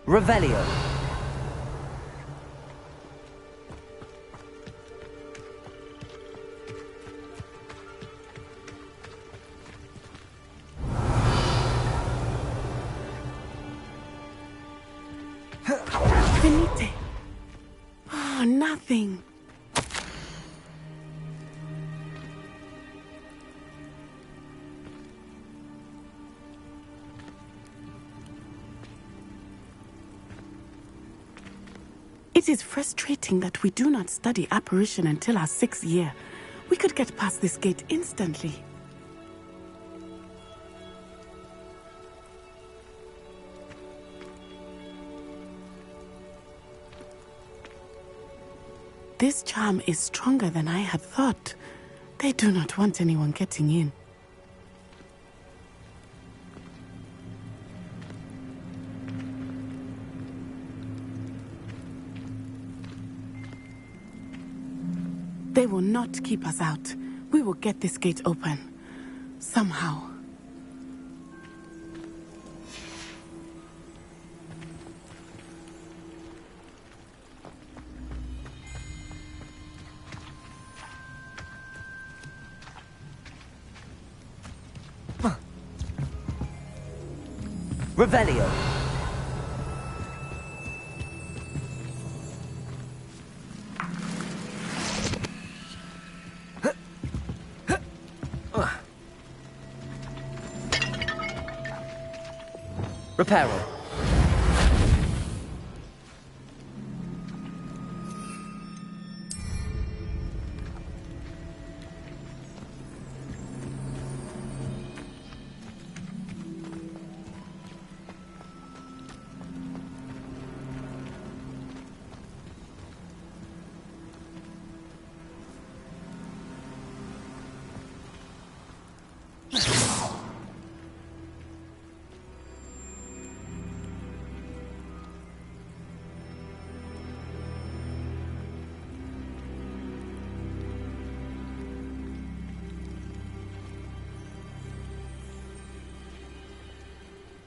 Revelio. Venite. Oh, nothing. It is frustrating that we do not study apparition until our 6th year. We could get past this gate instantly. This charm is stronger than I had thought. They do not want anyone getting in. They will not keep us out. We will get this gate open. Somehow. Revelio. Reparo.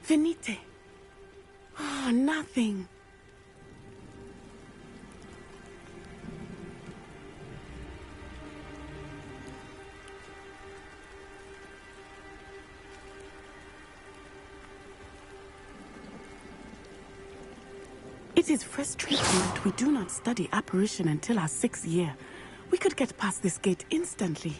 Venite. Oh, nothing. It is frustrating that we do not study apparition until our 6th year. We could get past this gate instantly.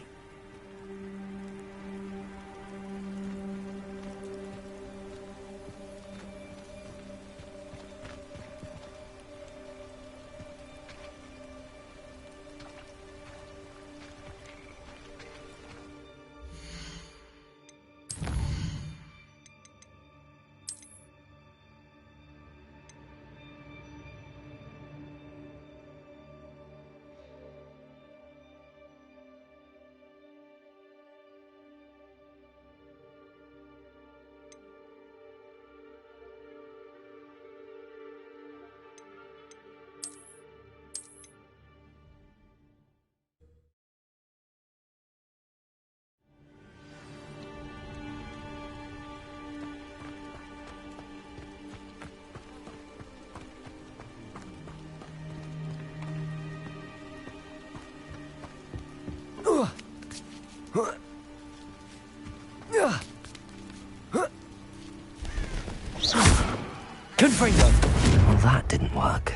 Confringo. Well, that didn't work.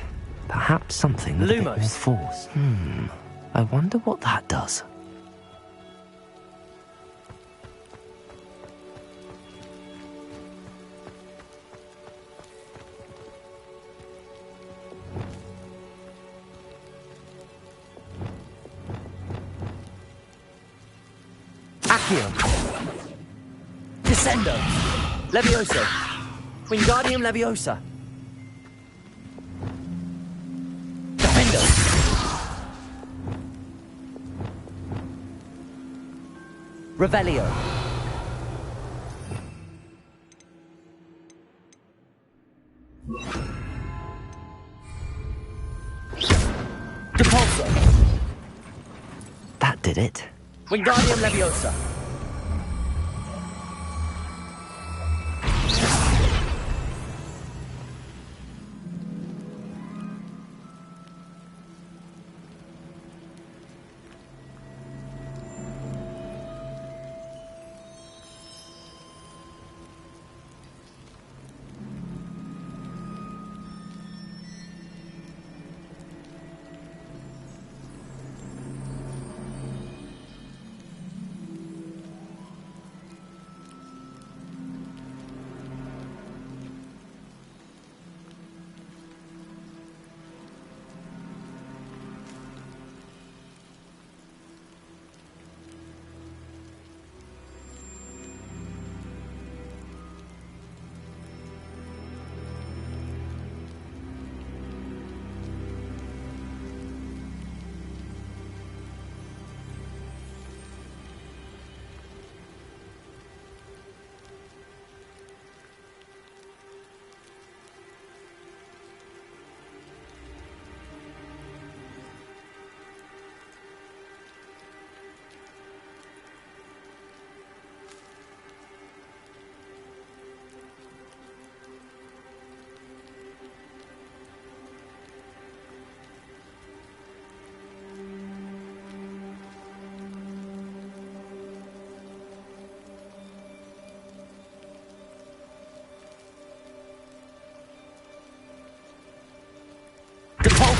Perhaps something with a bit more Lumos. force. I wonder what that does. Accio. Descendo. Levioso. Wingardium Leviosa. Defendo. Revelio. Depulso. That did it. Wingardium Leviosa.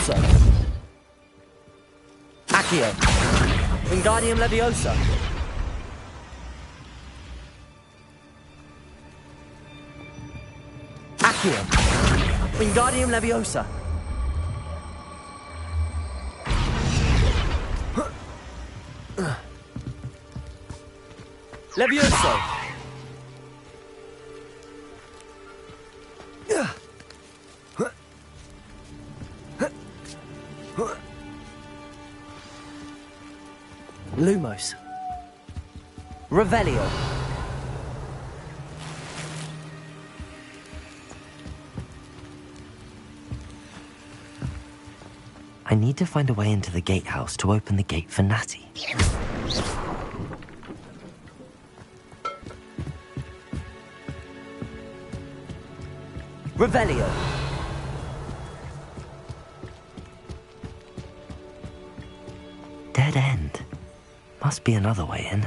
Propulso. Accio. Wingardium Leviosa. Accio. Wingardium Leviosa. Levioso. Lumos. Revelio. I need to find a way into the gatehouse to open the gate for Natty. Revelio. Dead end. Must be another way in.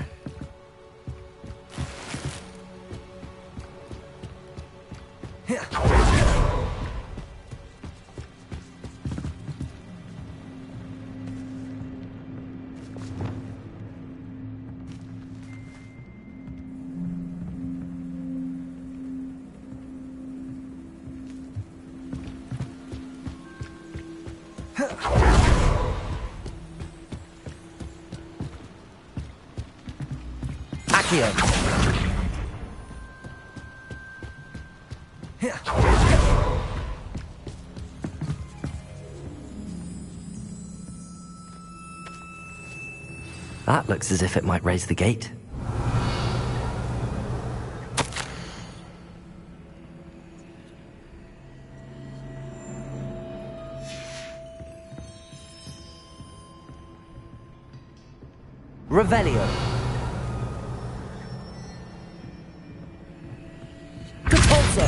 Accio. That looks as if it might raise the gate. Revelio. Propulso.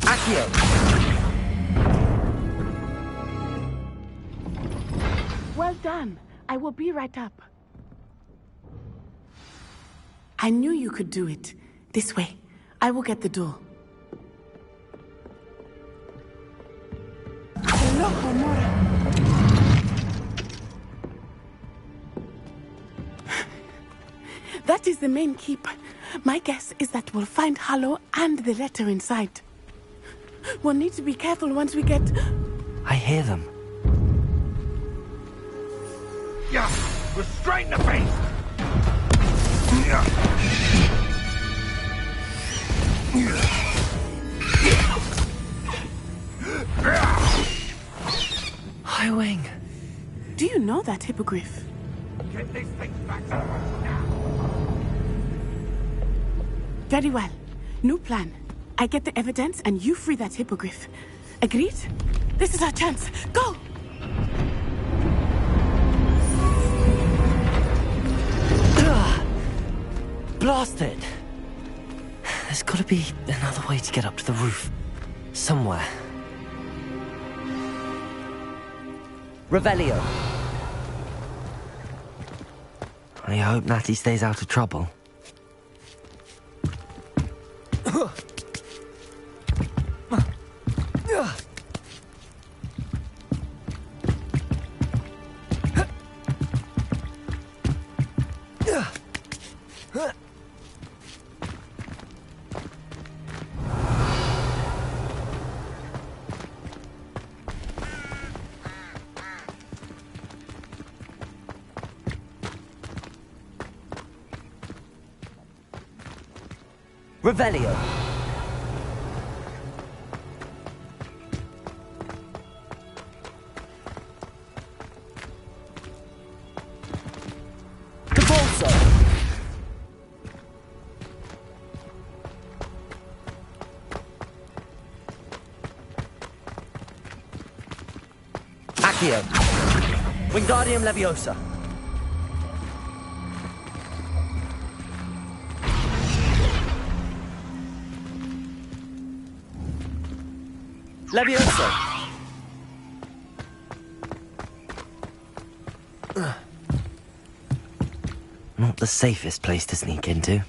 Accio. Well done. I will be right up. I knew you could do it. This way. I will get the door. Hello, Honora. That is the main keep. My guess is that we'll find Hallow and the letter inside. We'll need to be careful once we get... I hear them. Yeah, restrain the beast! High Wing. Do you know that hippogriff? Get these things back to us now! Very well. New plan. I get the evidence and you free that hippogriff. Agreed? This is our chance. Go! Blast it! There's gotta be another way to get up to the roof. Somewhere. Revelio. I hope Natty stays out of trouble. Revelio. Propulso. Accio. Wingardium Leviosa. Leviosa. Not the safest place to sneak into.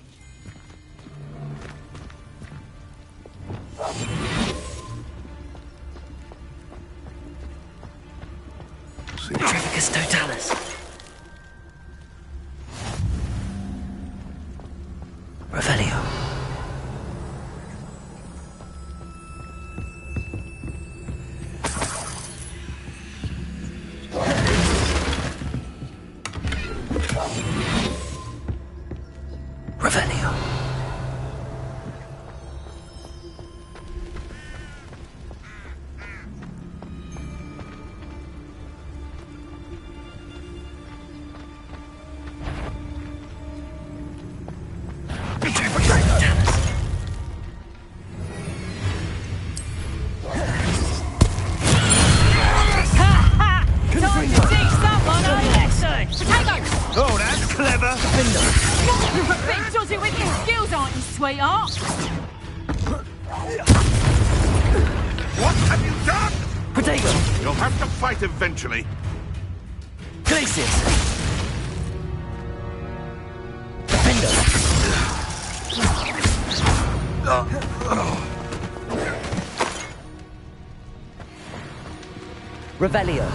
Revelio. Revelio. Oh, that's clever. Bit dodgy with your skills, aren't you, sweetheart? What have you done? Protego. You'll have to fight eventually. Glacius. Defender. Revelio.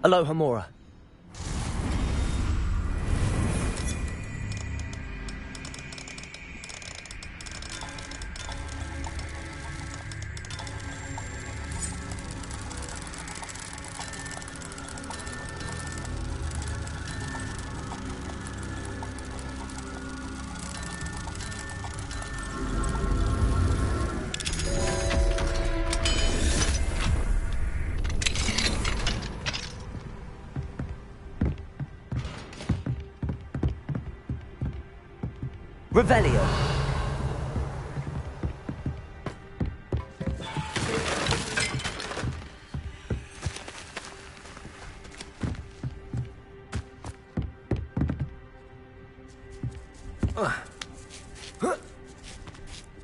Alohomora. Revelio.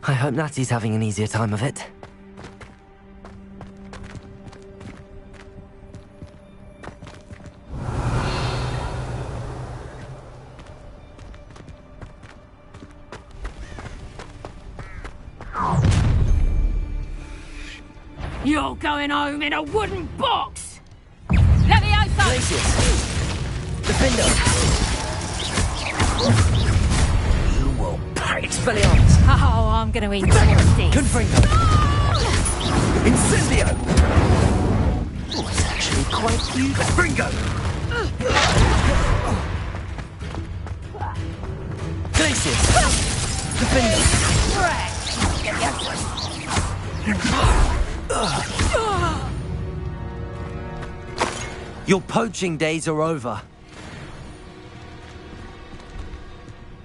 I hope Natty's having an easier time of it. You're going home in a wooden box! Levioso! Glacius. Defender. You will pay. Expelliarmus. Oh, I'm gonna eat more of this. Confringo. Incendio. Oh, it's actually quite cute. Confringo. Glacius. Defender. Your poaching days are over.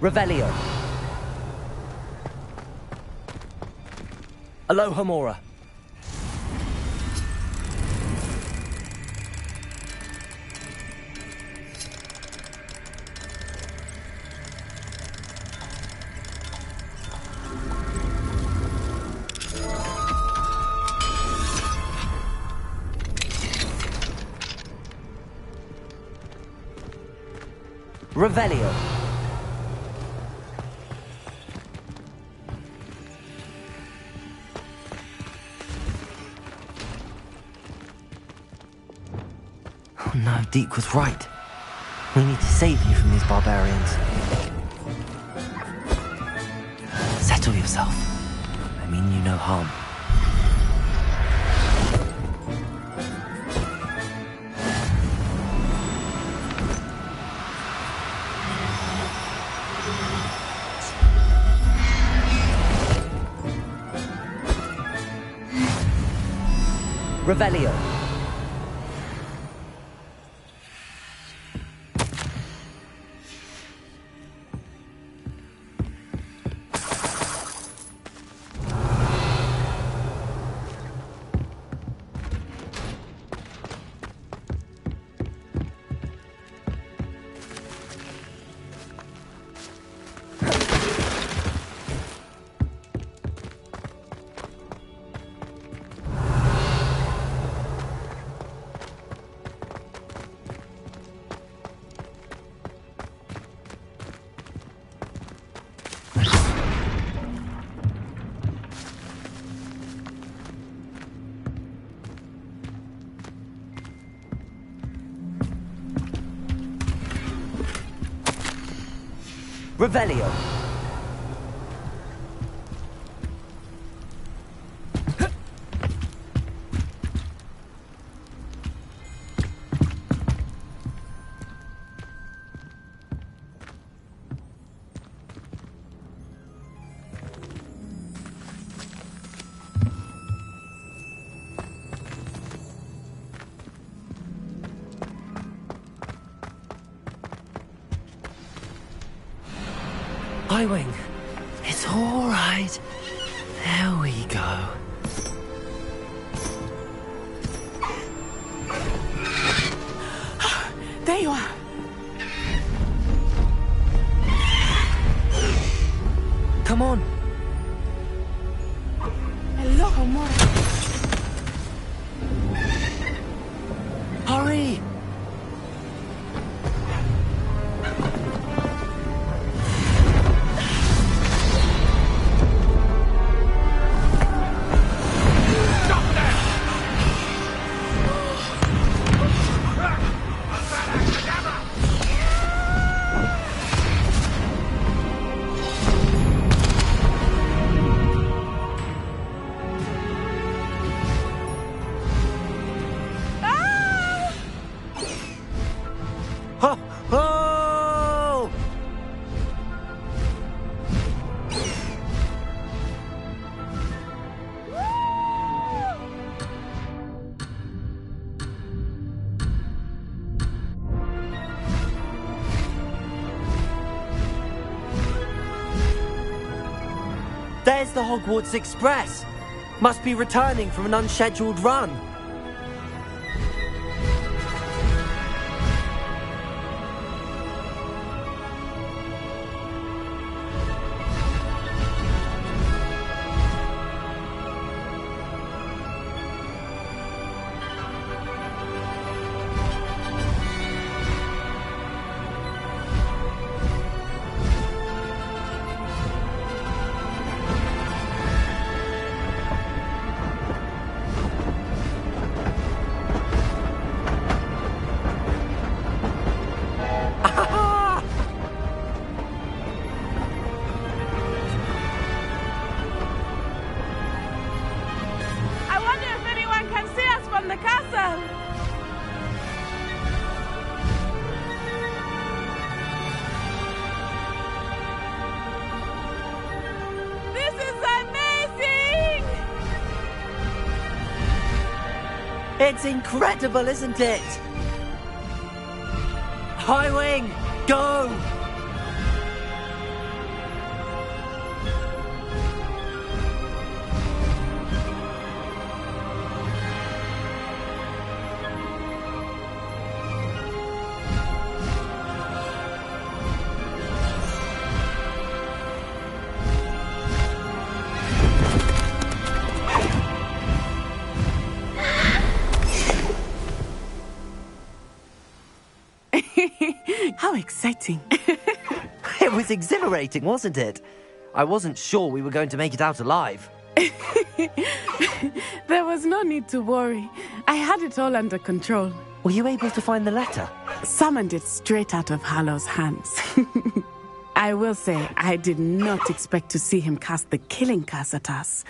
Revelio. Alohomora. Revelio. Oh no, Deke was right. We need to save you from these barbarians. Settle yourself. I mean you no harm. Revelio. Revelio. Highwing. It's all right. There we go. There you are. Come on. Hello, Homura. Hurry. Ho! Ho! There's the Hogwarts Express. Must be returning from an unscheduled run. I wonder if anyone can see us from the castle. This is amazing! It's incredible, isn't it? Highwing, go! How exciting. It was exhilarating, wasn't it? I wasn't sure we were going to make it out alive. There was no need to worry. I had it all under control. Were you able to find the letter? Summoned it straight out of Hallow's hands. I will say, I did not expect to see him cast the killing curse at us.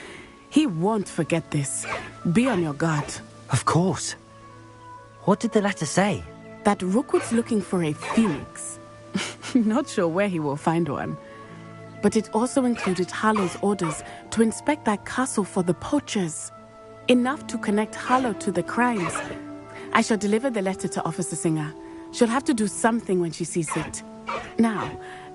He won't forget this. Be on your guard. Of course. What did the letter say? That Rookwood's looking for a phoenix. Not sure where he will find one. But it also included Hallow's orders to inspect that castle for the poachers. Enough to connect Hallow to the crimes. I shall deliver the letter to Officer Singer. She'll have to do something when she sees it. Now,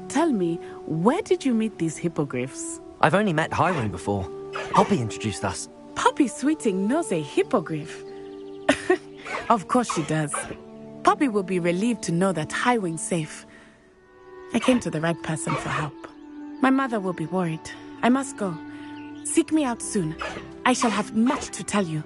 tell me, where did you meet these hippogriffs? I've only met Highwing before. Poppy introduced us. Poppy Sweeting knows a hippogriff. Of course she does. Poppy will be relieved to know that Highwing's safe. I came to the right person for help. My mother will be worried. I must go. Seek me out soon. I shall have much to tell you.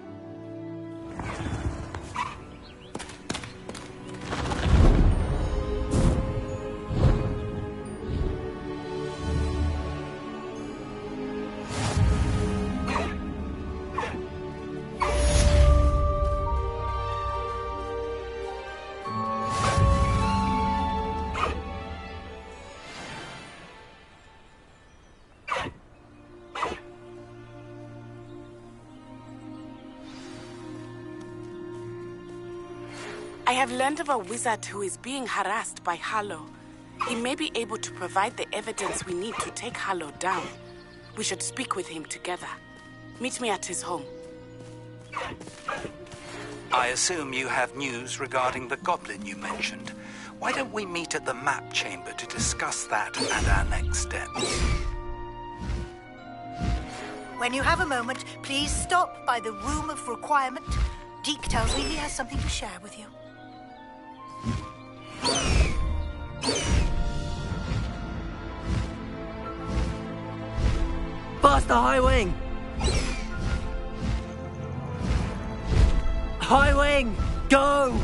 I have learned of a wizard who is being harassed by Harlow. He may be able to provide the evidence we need to take Harlow down. We should speak with him together. Meet me at his home. I assume you have news regarding the goblin you mentioned. Why don't we meet at the map chamber to discuss that and our next steps? When you have a moment, please stop by the Room of Requirement. Deke tells me he has something to share with you. Faster, High Wing! High Wing, go!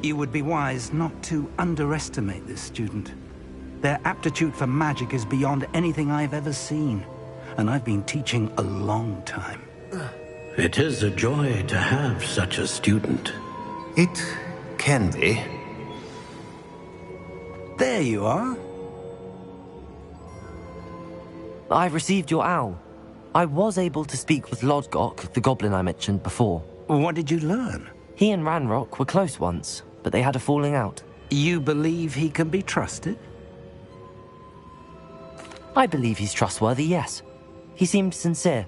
You would be wise not to underestimate this student. Their aptitude for magic is beyond anything I've ever seen, and I've been teaching a long time. It is a joy to have such a student. It can be. There you are. I've received your owl. I was able to speak with Lodgok, the goblin I mentioned before. What did you learn? He and Ranrock were close once, but they had a falling out. You believe he can be trusted? I believe he's trustworthy, yes. He seemed sincere,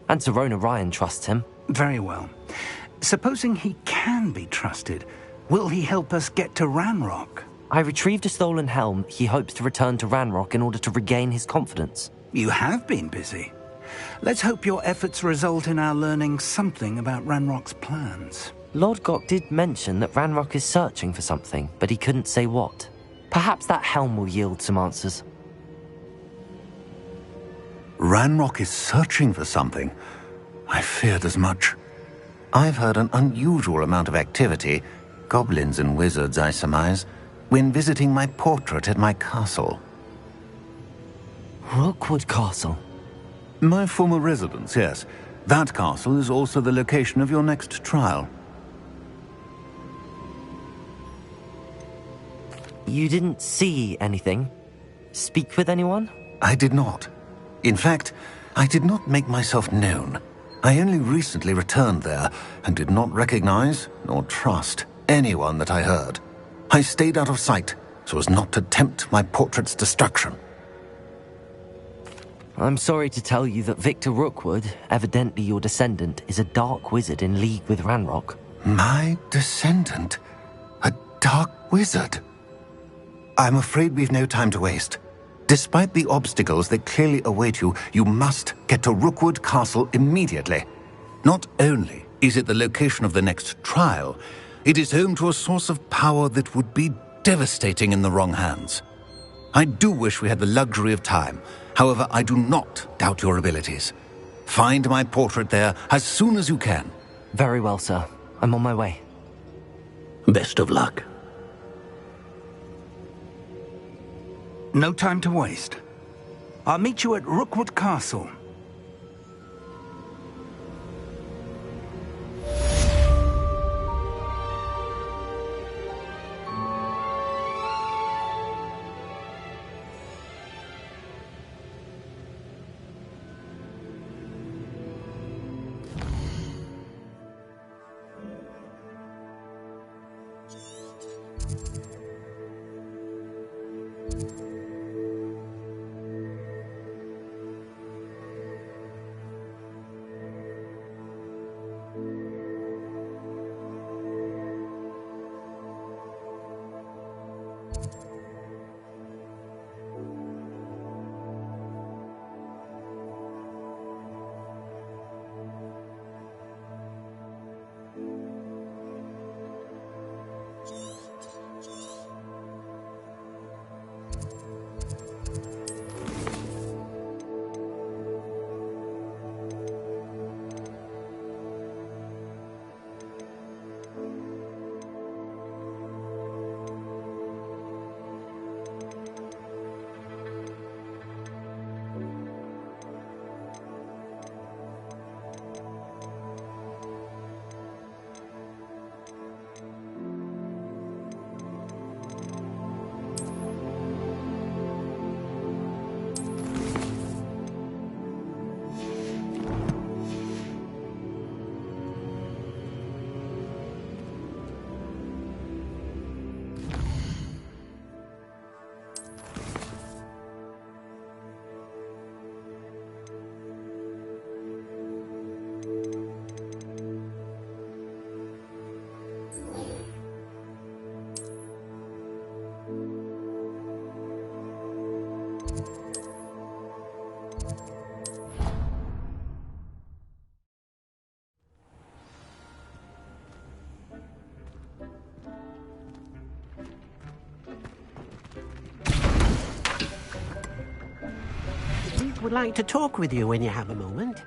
and Serona Ryan trusts him. Very well. Supposing he can be trusted, will he help us get to Ranrock? I retrieved a stolen helm he hopes to return to Ranrock in order to regain his confidence. You have been busy. Let's hope your efforts result in our learning something about Ranrock's plans. Lodgok did mention that Ranrock is searching for something, but he couldn't say what. Perhaps that helm will yield some answers. Ranrock is searching for something. I feared as much. I've heard an unusual amount of activity, goblins and wizards, I surmise, when visiting my portrait at my castle. Rookwood Castle? My former residence, yes. That castle is also the location of your next trial. You didn't see anything? Speak with anyone? I did not. In fact, I did not make myself known. I only recently returned there and did not recognize nor trust anyone that I heard. I stayed out of sight so as not to tempt my portrait's destruction. I'm sorry to tell you that Victor Rookwood, evidently your descendant, is a dark wizard in league with Ranrock. My descendant? A dark wizard? I'm afraid we've no time to waste. Despite the obstacles that clearly await you, you must get to Rookwood Castle immediately. Not only is it the location of the next trial, it is home to a source of power that would be devastating in the wrong hands. I do wish we had the luxury of time. However, I do not doubt your abilities. Find my portrait there as soon as you can. Very well, sir. I'm on my way. Best of luck. No time to waste. I'll meet you at Rookwood Castle. Would like to talk with you when you have a moment.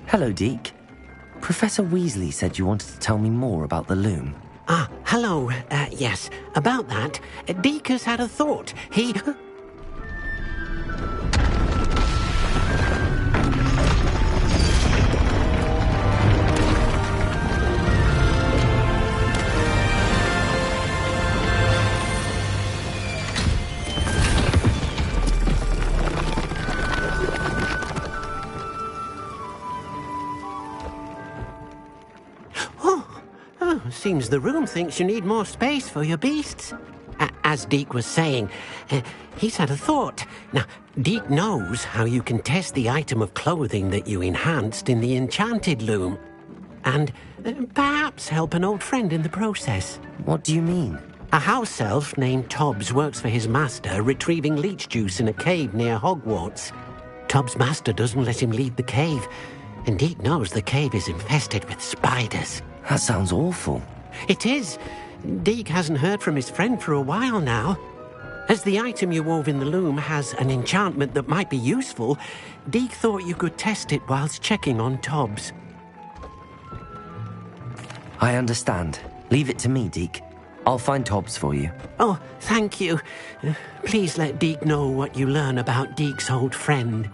Hello, Deke. Professor Weasley said you wanted to tell me more about the loom. Ah, hello. Yes, about that. Deke has had a thought. He... Seems the room thinks you need more space for your beasts. As Deke was saying, he's had a thought. Now, Deke knows how you can test the item of clothing that you enhanced in the enchanted loom. And perhaps help an old friend in the process. What do you mean? A house elf named Tobbs works for his master, retrieving leech juice in a cave near Hogwarts. Tobbs' master doesn't let him leave the cave, and Deke knows the cave is infested with spiders. That sounds awful. It is. Deke hasn't heard from his friend for a while now. As the item you wove in the loom has an enchantment that might be useful, Deke thought you could test it whilst checking on Tobbs. I understand. Leave it to me, Deke. I'll find Tobbs for you. Oh, thank you. Please let Deke know what you learn about Deke's old friend.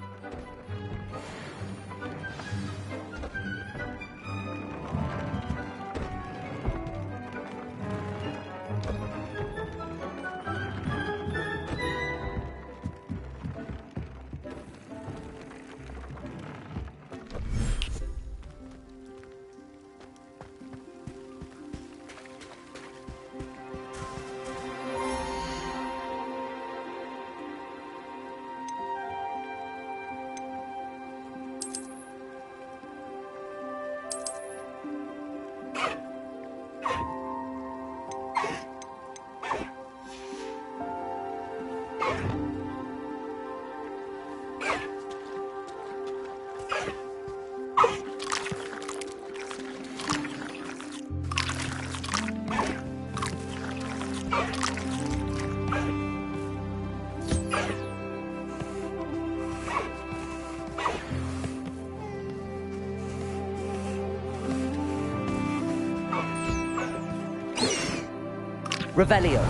Revelio.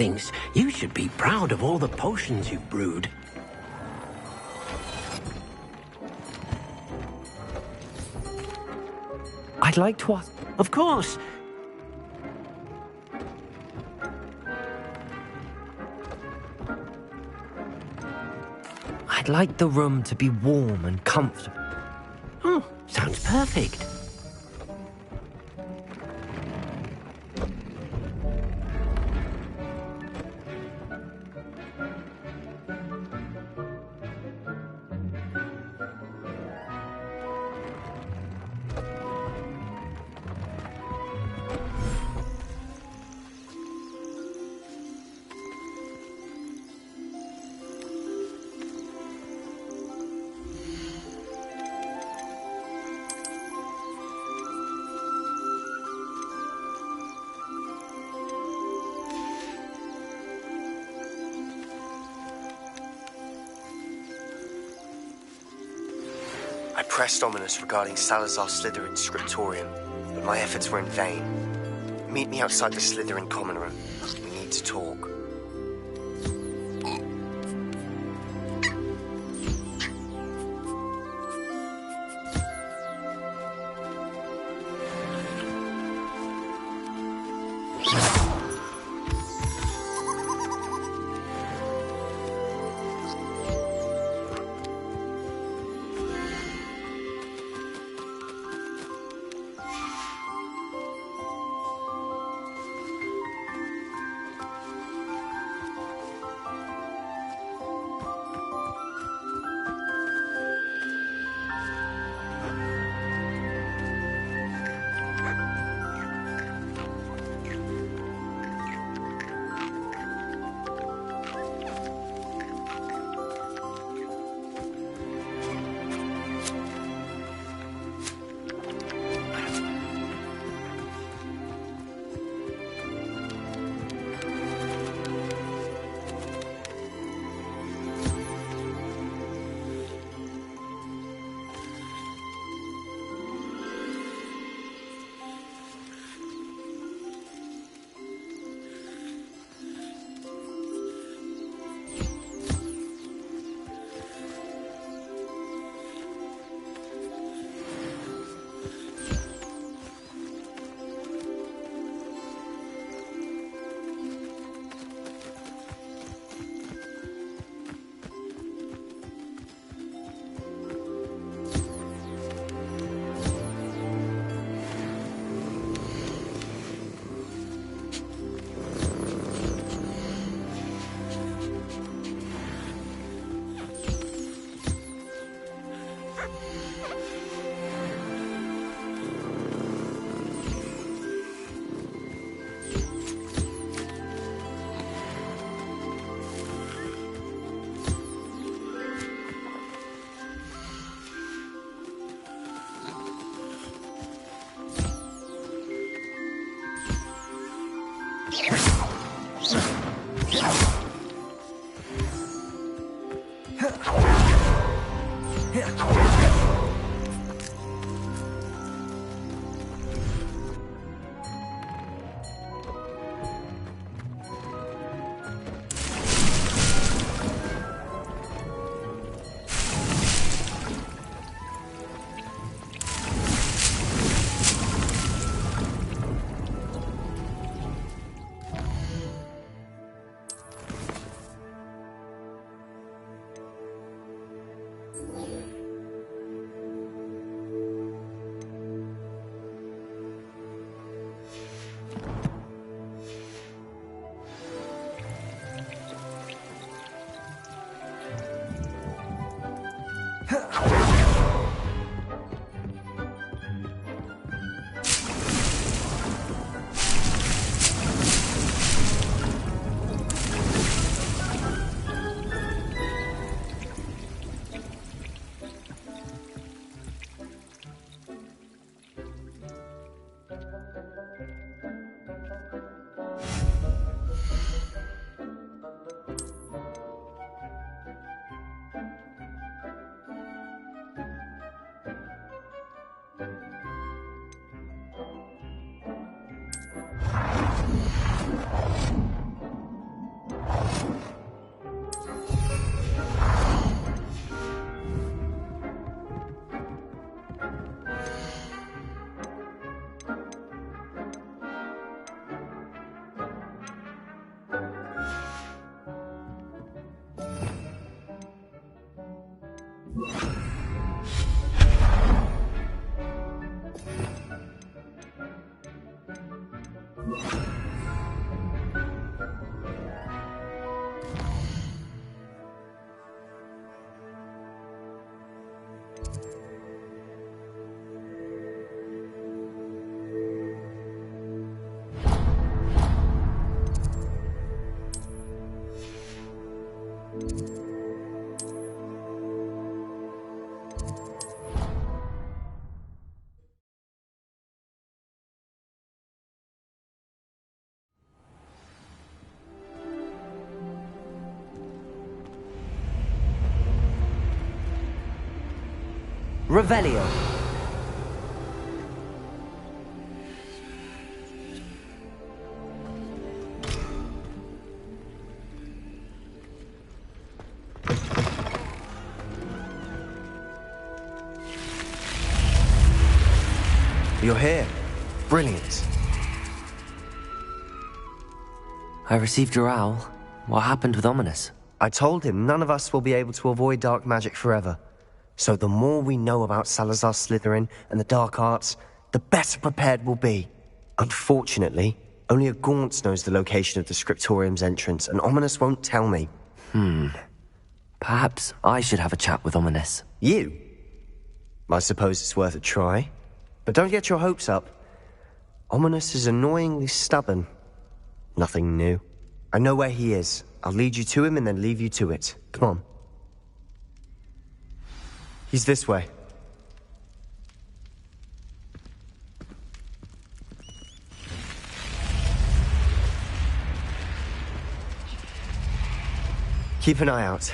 thinks you should be proud of all the potions you've brewed. I'd like to ask... Of course. I'd like the room to be warm and comfortable. Oh, sounds perfect. I pressed Ominous regarding Salazar Slytherin's scriptorium, but my efforts were in vain. Meet me outside the Slytherin common room. We need to talk. Revelio. You're here. Brilliant. I received your owl. What happened with Ominous? I told him none of us will be able to avoid dark magic forever. So the more we know about Salazar Slytherin and the dark arts, the better prepared we'll be. Unfortunately, only a Gaunt knows the location of the Scriptorium's entrance, and Ominous won't tell me. Perhaps I should have a chat with Ominous. You? I suppose it's worth a try. But don't get your hopes up. Ominous is annoyingly stubborn. Nothing new. I know where he is. I'll lead you to him and then leave you to it. Come on. He's this way. Keep an eye out.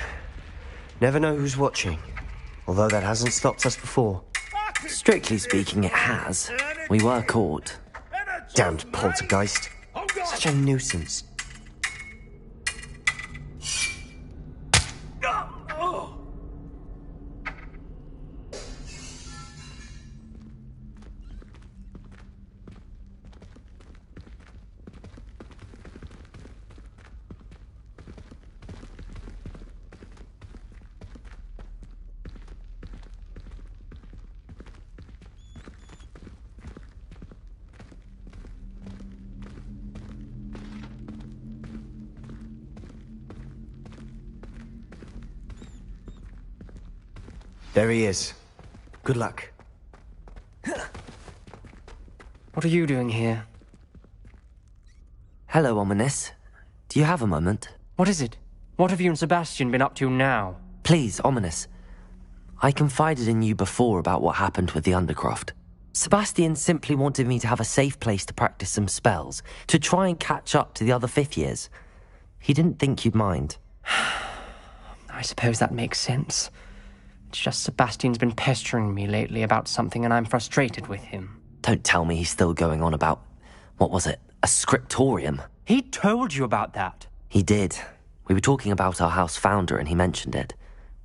Never know who's watching. Although that hasn't stopped us before. Strictly speaking, it has. We were caught. Damned poltergeist. Such a nuisance. There he is. Good luck. What are you doing here? Hello, Ominous. Do you have a moment? What is it? What have you and Sebastian been up to now? Please, Ominous. I confided in you before about what happened with the Undercroft. Sebastian simply wanted me to have a safe place to practice some spells, to try and catch up to the other fifth years. He didn't think you'd mind. I suppose that makes sense. It's just Sebastian's been pestering me lately about something and I'm frustrated with him. Don't tell me he's still going on about, what was it, a scriptorium? He told you about that. He did. We were talking about our house founder and he mentioned it.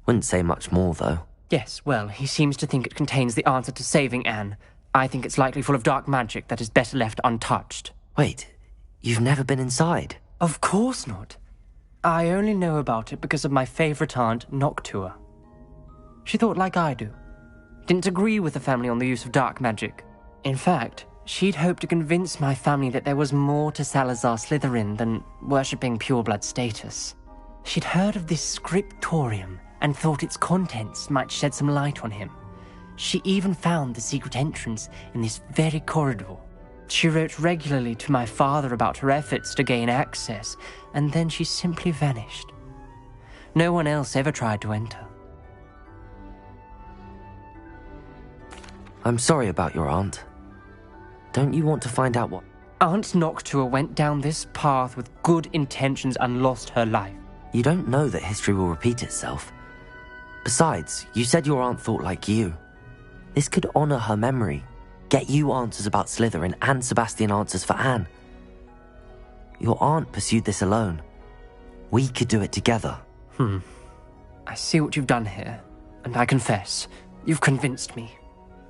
Wouldn't say much more, though. Yes, well, he seems to think it contains the answer to saving Anne. I think it's likely full of dark magic that is better left untouched. Wait, you've never been inside? Of course not. I only know about it because of my favourite aunt, Noctua. She thought like I do. Didn't agree with the family on the use of dark magic. In fact, she'd hoped to convince my family that there was more to Salazar Slytherin than worshipping pureblood status. She'd heard of this scriptorium and thought its contents might shed some light on him. She even found the secret entrance in this very corridor. She wrote regularly to my father about her efforts to gain access, and then she simply vanished. No one else ever tried to enter. I'm sorry about your aunt. Don't you want to find out what... Aunt Noctua went down this path with good intentions and lost her life. You don't know that history will repeat itself. Besides, you said your aunt thought like you. This could honor her memory, get you answers about Slytherin and Sebastian answers for Anne. Your aunt pursued this alone. We could do it together. I see what you've done here, and I confess, you've convinced me.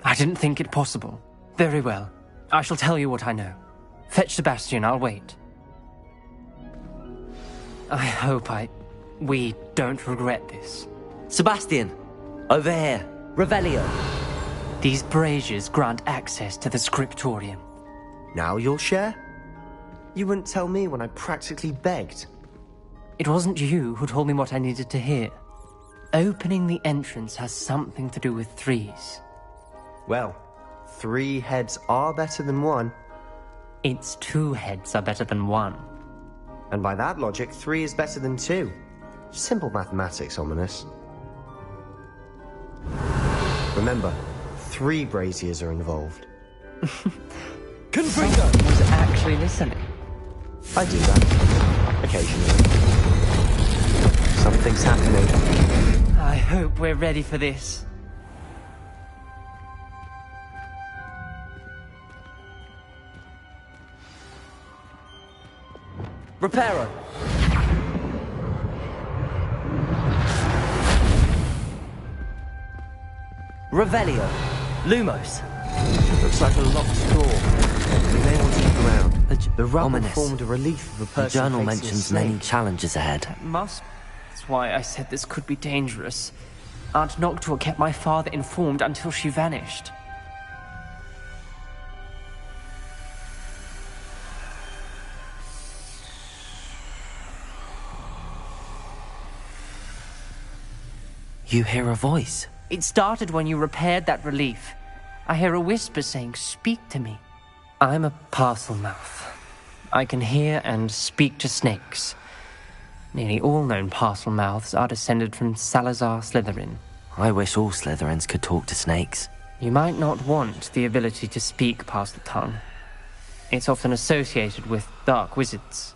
I didn't think it possible. Very well. I shall tell you what I know. Fetch Sebastian, I'll wait. I hope we don't regret this. Sebastian! Over here. Revelio. These braziers grant access to the scriptorium. Now you'll share? You wouldn't tell me when I practically begged. It wasn't you who told me what I needed to hear. Opening the entrance has something to do with threes. Well, 3 heads are better than 1. It's 2 heads are better than 1. And by that logic, 3 is better than 2. Simple mathematics, Ominous. Remember, 3 braziers are involved. Confringo was actually listening. I do that. Occasionally. Something's happening. I hope we're ready for this. Reparo. Revelio. Lumos. Looks like a locked door. We may want to look around. The rubble Ominous. formed a relief of a The person journal facing a mentions snake. many challenges ahead. That's why I said this could be dangerous. Aunt Noctua kept my father informed until she vanished. You hear a voice. It started when you repaired that relief. I hear a whisper saying, "Speak to me." I'm a parcel mouth. I can hear and speak to snakes. Nearly all known parcel mouths are descended from Salazar Slytherin. I wish all Slytherins could talk to snakes. You might not want the ability to speak Parcel Tongue. It's often associated with dark wizards.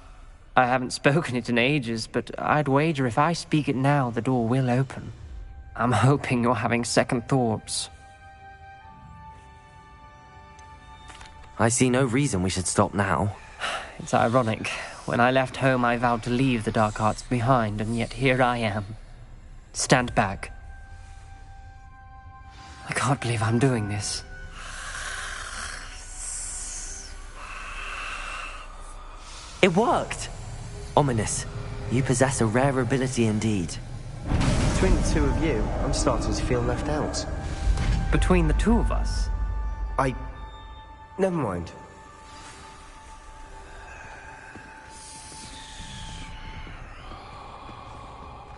I haven't spoken it in ages, but I'd wager if I speak it now, the door will open. I'm hoping you're having second thoughts. I see no reason we should stop now. It's ironic. When I left home, I vowed to leave the dark arts behind, and yet here I am. Stand back. I can't believe I'm doing this. It worked! Ominous. You possess a rare ability indeed. Between the 2 of you, I'm starting to feel left out. Between the 2 of us? Never mind.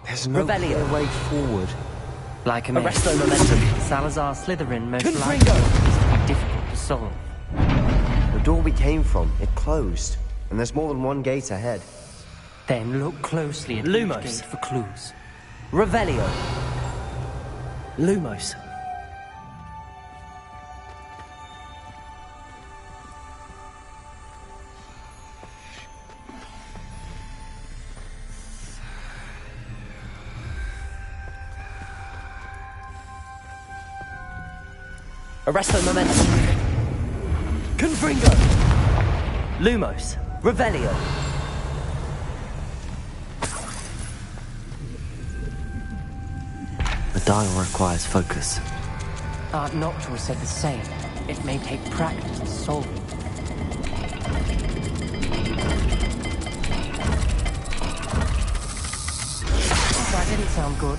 There's no clear way forward. Like a man. Arresto momentum. Salazar Slytherin most Confringo. likely is to be difficult to solve. The door we came from, it closed. And there's more than one gate ahead. Then look closely at Lumos. each gate for clues. Revelio. Lumos. Arresto momentum. Confringo. Lumos. Revelio. The dial requires focus. Aunt Noctua said the same. It may take practice to solve it. That didn't sound good.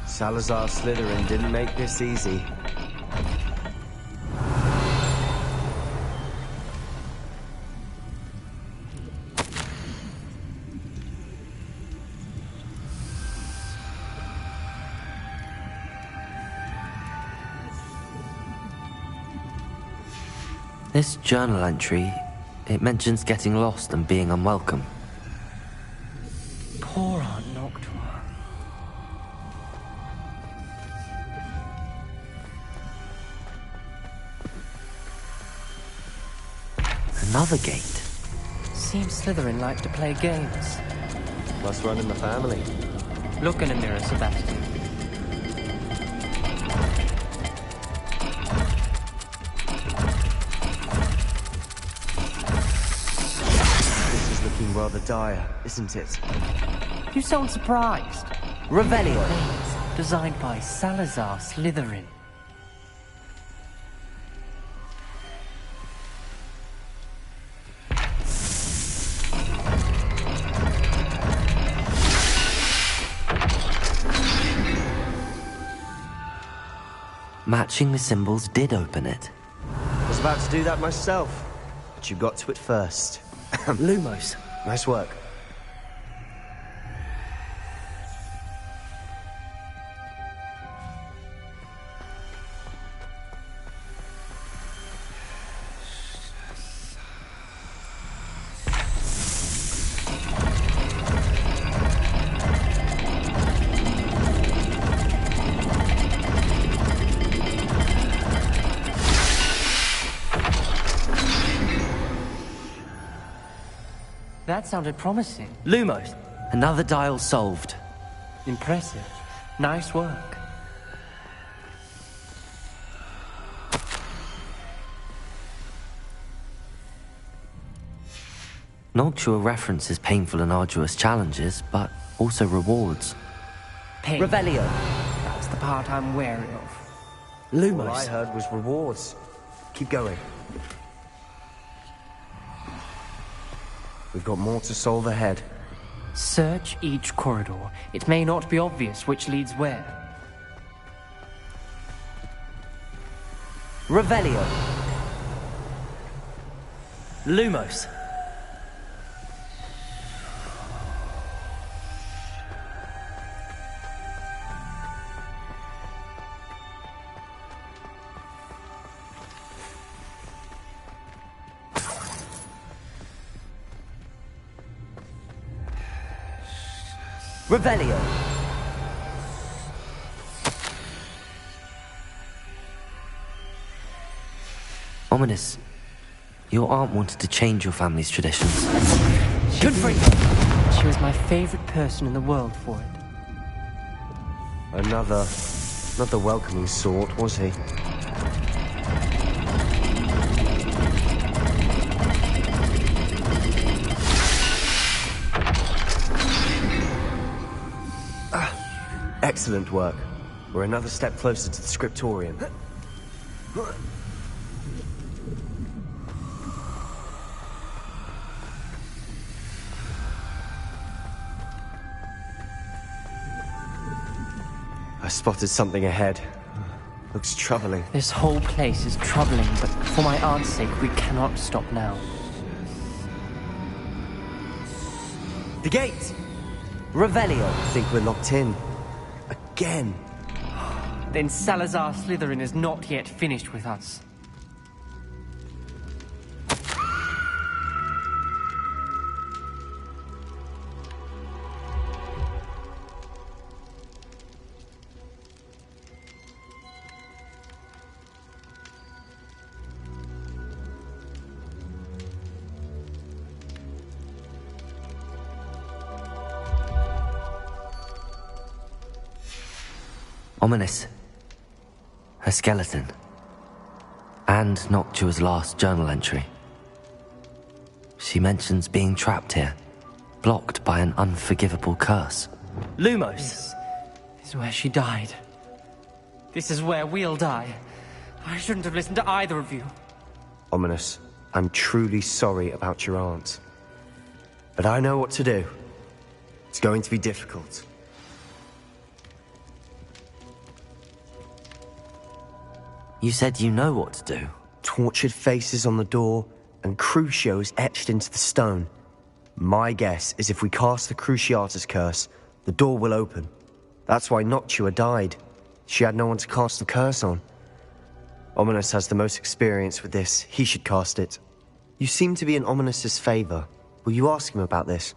Salazar Slytherin didn't make this easy. This journal entry, it mentions getting lost and being unwelcome. Poor Aunt Noctua. Another gate. Seems Slytherin like to play games. Must run in the family. Look in a mirror, Sebastian. This is looking rather dire, isn't it? You sound surprised. Revelio. Maze designed by Salazar Slytherin. Matching the symbols did open it. I was about to do that myself, but you got to it first. Lumos. Nice work. That sounded promising. Lumos! Another dial solved. Impressive. Nice work. Noctua references painful and arduous challenges, but also rewards. Pain. Revelio. That's the part I'm wary of. Lumos. All I heard was rewards. Keep going. We've got more to solve ahead. Search each corridor. It may not be obvious which leads where. Revelio. Lumos. Revelio. Ominous. Your aunt wanted to change your family's traditions. Good for you. She was my favorite person in the world for it. Another. Not the welcoming sort, was he? Excellent work. We're another step closer to the scriptorium. I spotted something ahead. Looks troubling. This whole place is troubling, but for my aunt's sake, we cannot stop now. The gate! Revelio. I think we're locked in. Again. Then Salazar Slytherin is not yet finished with us. Ominous. Her skeleton. And Noctua's last journal entry. She mentions being trapped here, blocked by an unforgivable curse. Lumos! This is where she died. This is where we'll die. I shouldn't have listened to either of you. Ominous, I'm truly sorry about your aunt. But I know what to do. It's going to be difficult. You said you know what to do. Tortured faces on the door and Crucios etched into the stone. My guess is if we cast the Cruciatus curse, the door will open. That's why Noctua died. She had no one to cast the curse on. Ominous has the most experience with this. He should cast it. You seem to be in Ominous's favor. Will you ask him about this?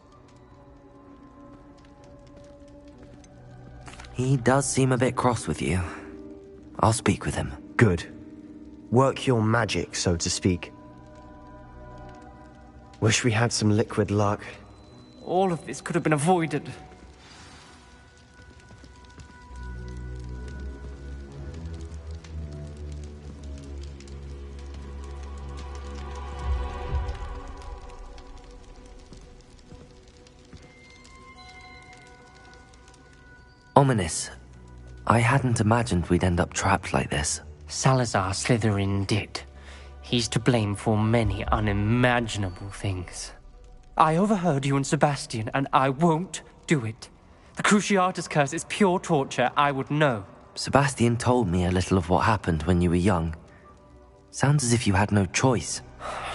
He does seem a bit cross with you. I'll speak with him. Good. Work your magic, so to speak. Wish we had some liquid luck. All of this could have been avoided. Ominous. I hadn't imagined we'd end up trapped like this. Salazar Slytherin did. He's to blame for many unimaginable things. I overheard you and Sebastian, and I won't do it. The Cruciatus curse is pure torture, I would know. Sebastian told me a little of what happened when you were young. Sounds as if you had no choice.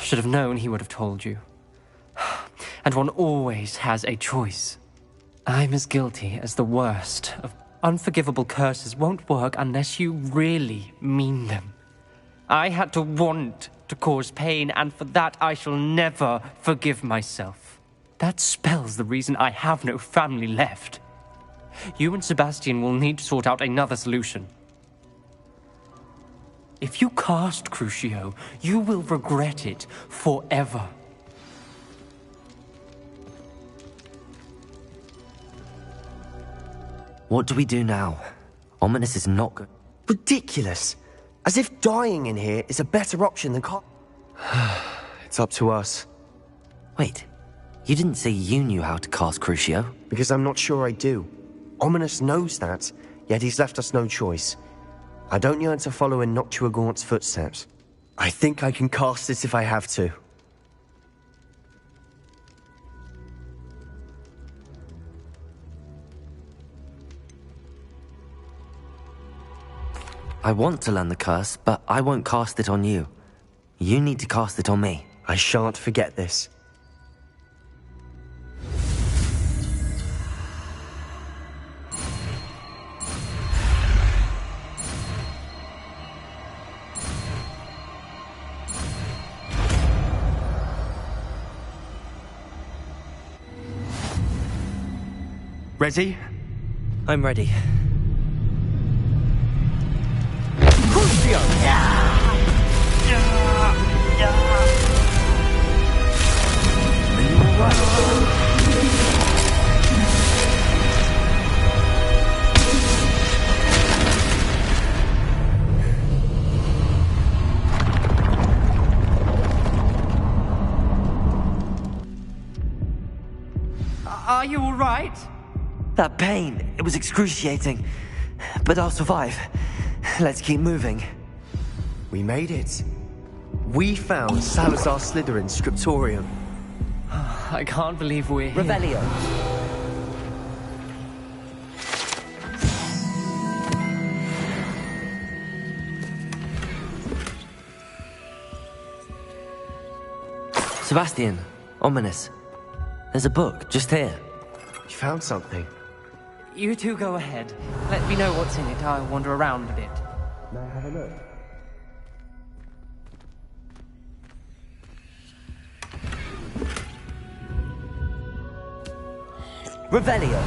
Should have known he would have told you. And one always has a choice. I'm as guilty as the worst of unforgivable curses won't work unless you really mean them. I had to want to cause pain, and for that I shall never forgive myself. That spells the reason I have no family left. You and Sebastian will need to sort out another solution. If you cast Crucio, you will regret it forever. What do we do now? Ominous is not good. Ridiculous. As if dying in here is a better option than It's up to us. Wait, you didn't say you knew how to cast Crucio? Because I'm not sure I do. Ominous knows that, yet he's left us no choice. I don't yearn to follow in Noctua Gaunt's footsteps. I think I can cast it if I have to. I want to learn the curse, but I won't cast it on you. You need to cast it on me. I shan't forget this. Ready? I'm ready. Are you all right? That pain, it was excruciating. But I'll survive. Let's keep moving. We made it. We found Salazar Slytherin's scriptorium. I can't believe we're here. Revelio. Sebastian, Ominous. There's a book just here. You found something. You two go ahead. Let me know what's in it. I'll wander around a bit. May I have a look? Revelio.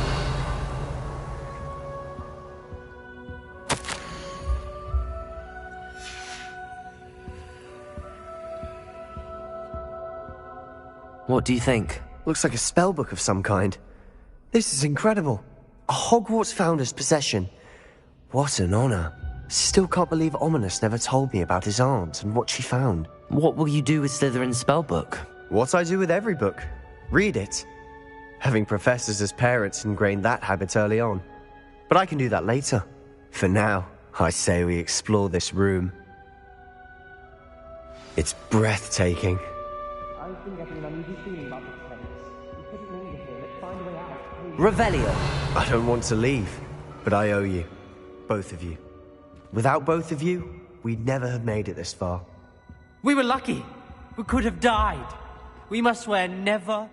What do you think? Looks like a spellbook of some kind. This is incredible. A Hogwarts founder's possession. What an honor. Still can't believe Ominous never told me about his aunt and what she found. What will you do with Slytherin's spellbook? What I do with every book. Read it. Having professors as parents ingrained that habit early on. But I can do that later. For now, I say we explore this room. It's breathtaking. I've been getting an uneasy feeling about this place. We couldn't linger here. Let's find a way out. Revelio. I don't want to leave, but I owe you. Both of you. Without both of you, we'd never have made it this far. We were lucky. We could have died. We must swear never.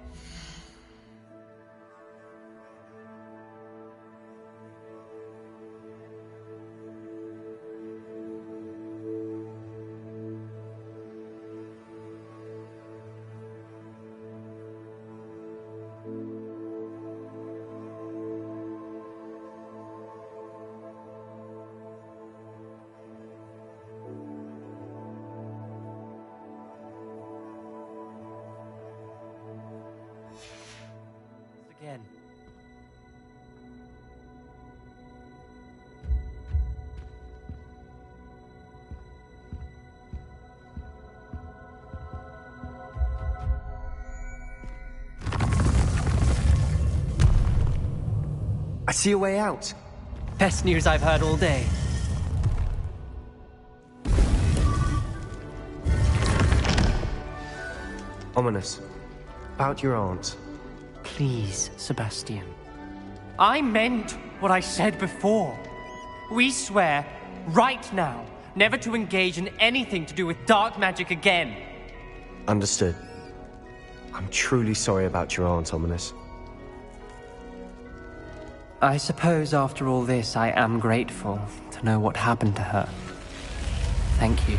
Again. I see a way out. Best news I've heard all day. Ominous. About your aunt. Please, Sebastian. I meant what I said before. We swear, right now, never to engage in anything to do with dark magic again. Understood. I'm truly sorry about your aunt, Ominous. I suppose after all this, I am grateful to know what happened to her. Thank you.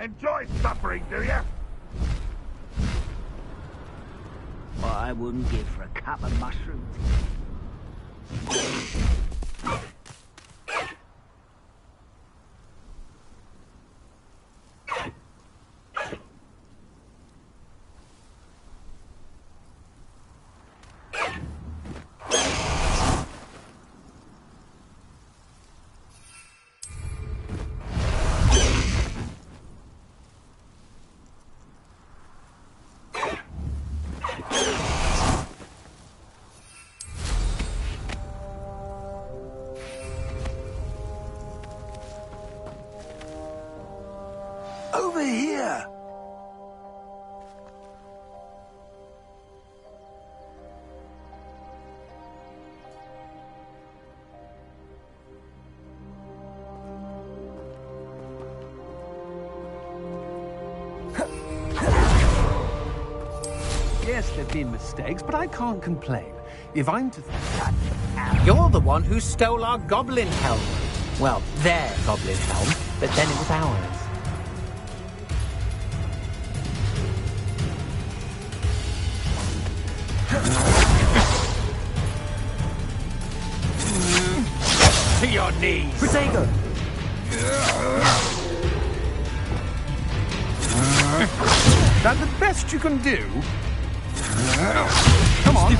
Enjoy suffering, do you? What I wouldn't give for a cup of mushrooms. Over here! Yes, there've been mistakes, but I can't complain. If I'm to... You're the one who stole our goblin helm. Well, their goblin helm, but then it was ours. To your knees! Protego! That the best you can do? Come on.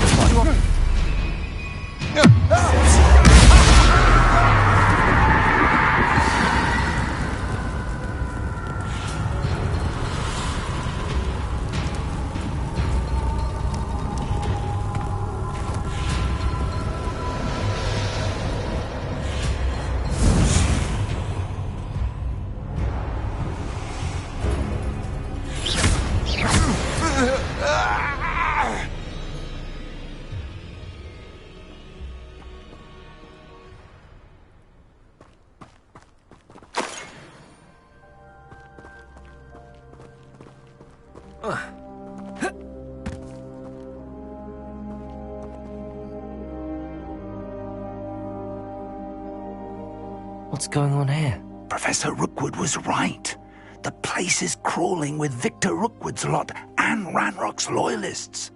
What's going on here? Professor Rookwood was right. The place is crawling with Victor Rookwood's lot and Ranrock's loyalists.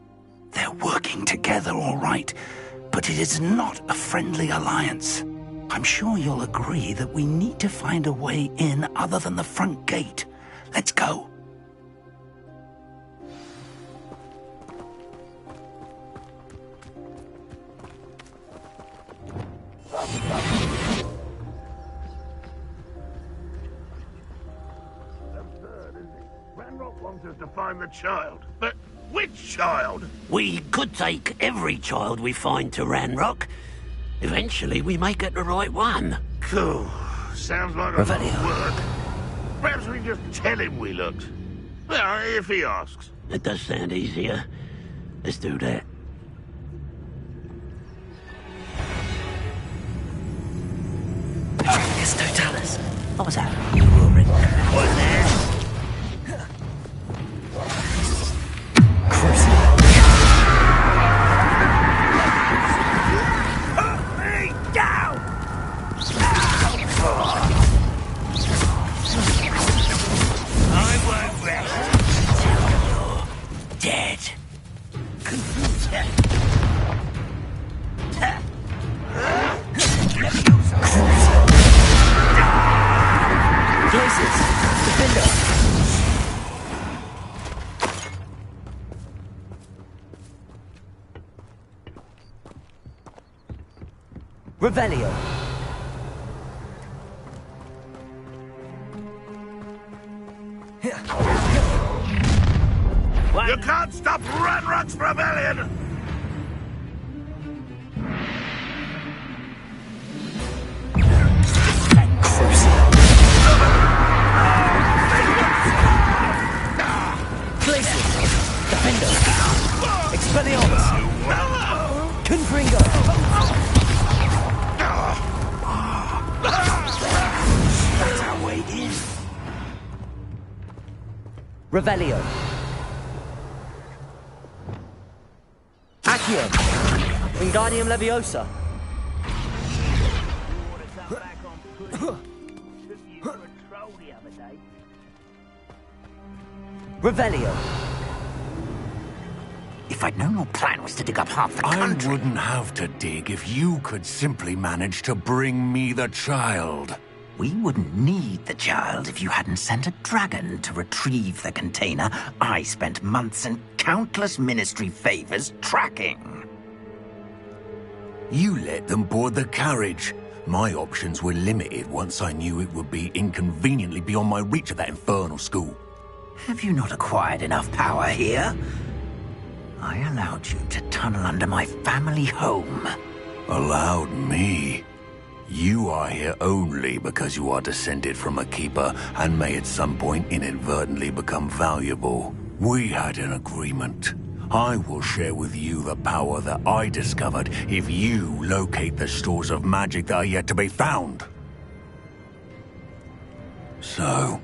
They're working together, all right, but it is not a friendly alliance. I'm sure you'll agree that we need to find a way in other than the front gate. Let's go. Ranrock wants us to find the child. But which child? We could take every child we find to Ranrock. Eventually, we may get the right one. Cool. Sounds like a lot of work. Perhaps we just tell him we looked. Well, if he asks. It does sound easier. Let's do that. It's Totalis. What was that? You were ring. What there? Revelio. You can't stop Ranrock's rebellion! Defender. Expelliarmus. Confringo. That's our way in. Revelio. Accio. Wingardium Leviosa. Revelio. If I'd known your plan was to dig up half the country... I wouldn't have to dig if you could simply manage to bring me the child. We wouldn't need the child if you hadn't sent a dragon to retrieve the container I spent months and countless ministry favors tracking. You let them board the carriage. My options were limited once I knew it would be inconveniently beyond my reach at that infernal school. Have you not acquired enough power here? I allowed you to tunnel under my family home. Allowed me? You are here only because you are descended from a keeper and may at some point inadvertently become valuable. We had an agreement. I will share with you the power that I discovered if you locate the stores of magic that are yet to be found. So,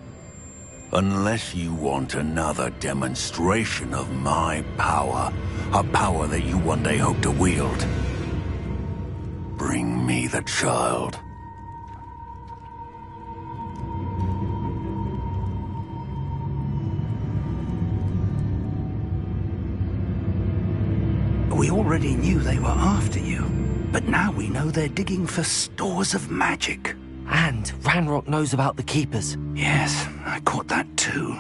unless you want another demonstration of my power, a power that you one day hope to wield, bring me the child. We already knew they were after you, but now we know they're digging for stores of magic. And Ranrock knows about the Keepers. Yes, I caught that too.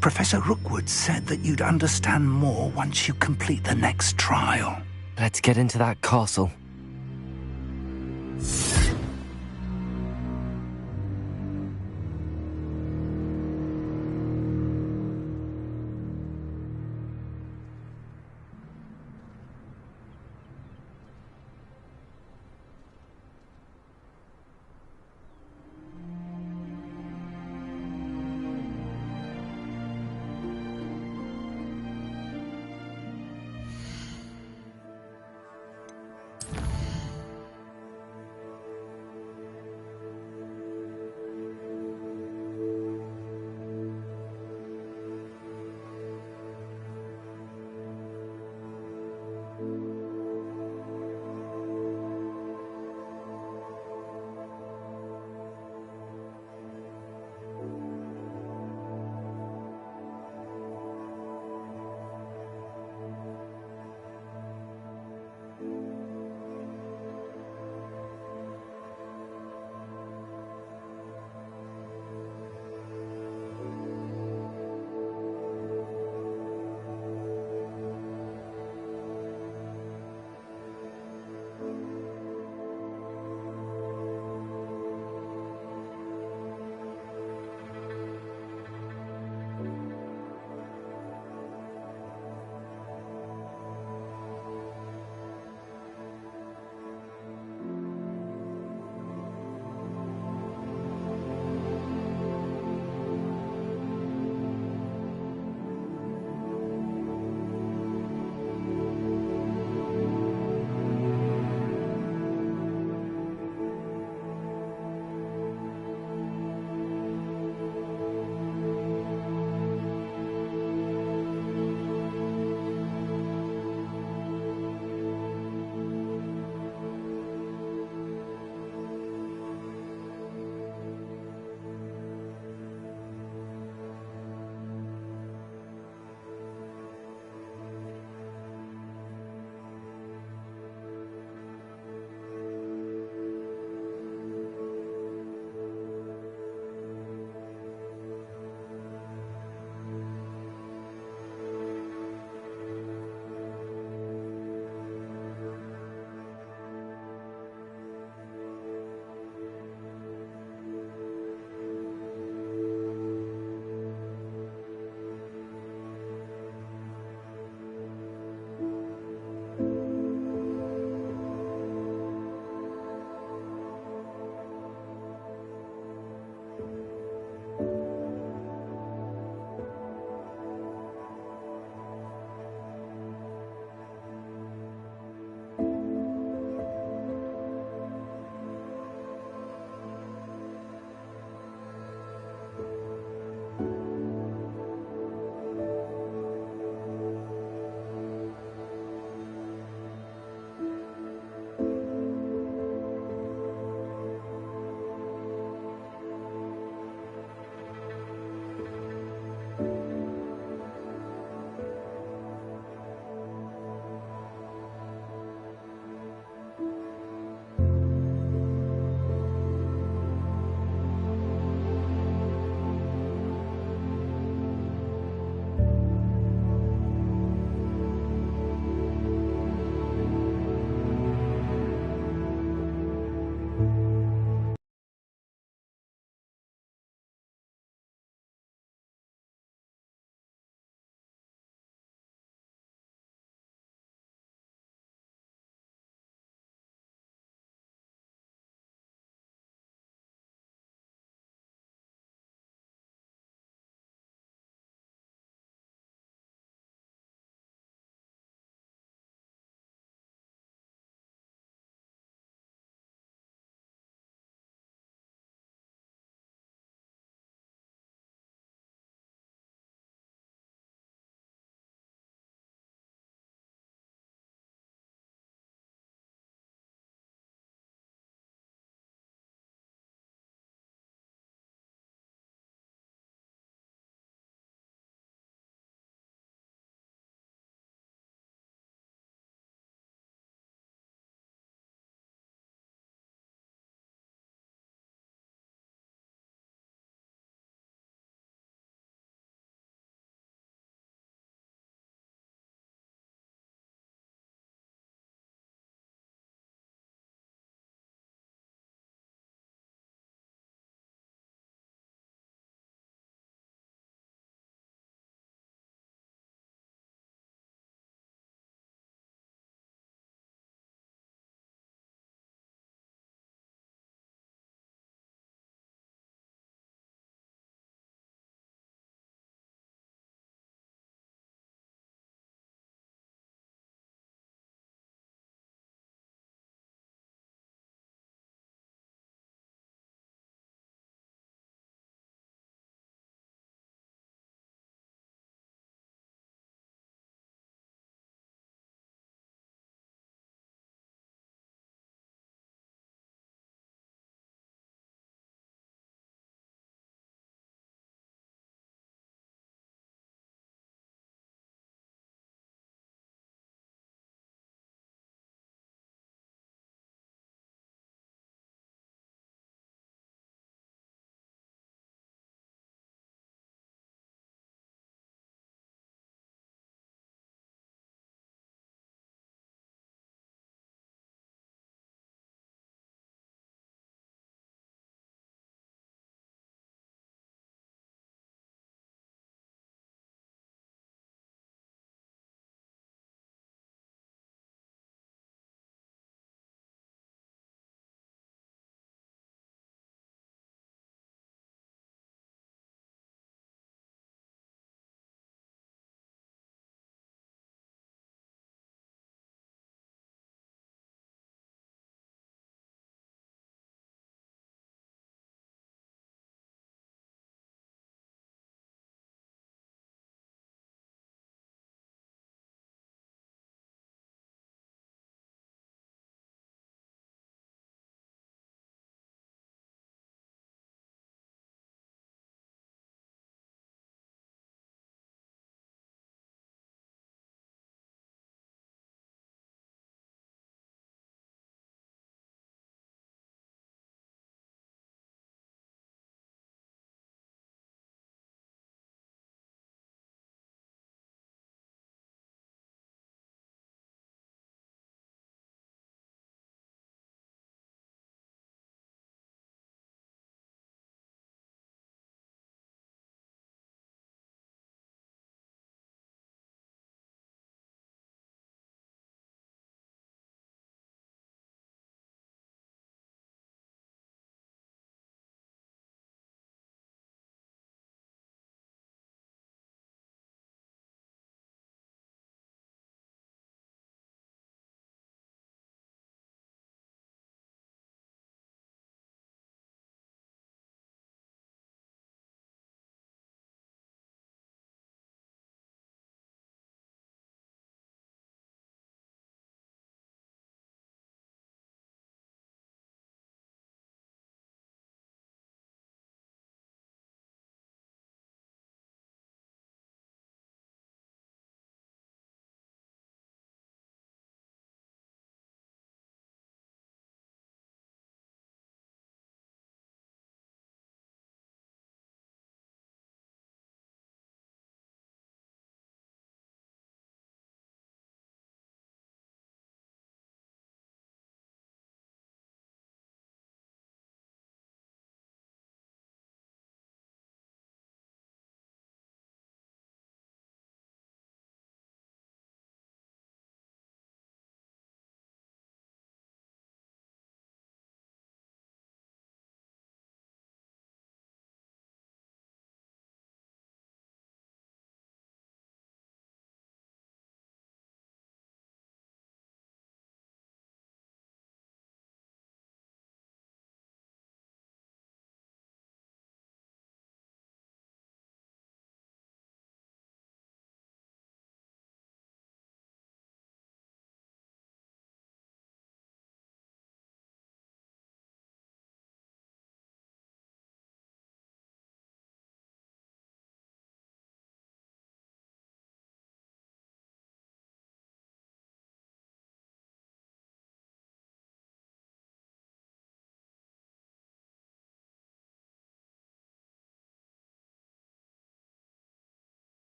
Professor Rookwood said that you'd understand more once you complete the next trial. Let's get into that castle.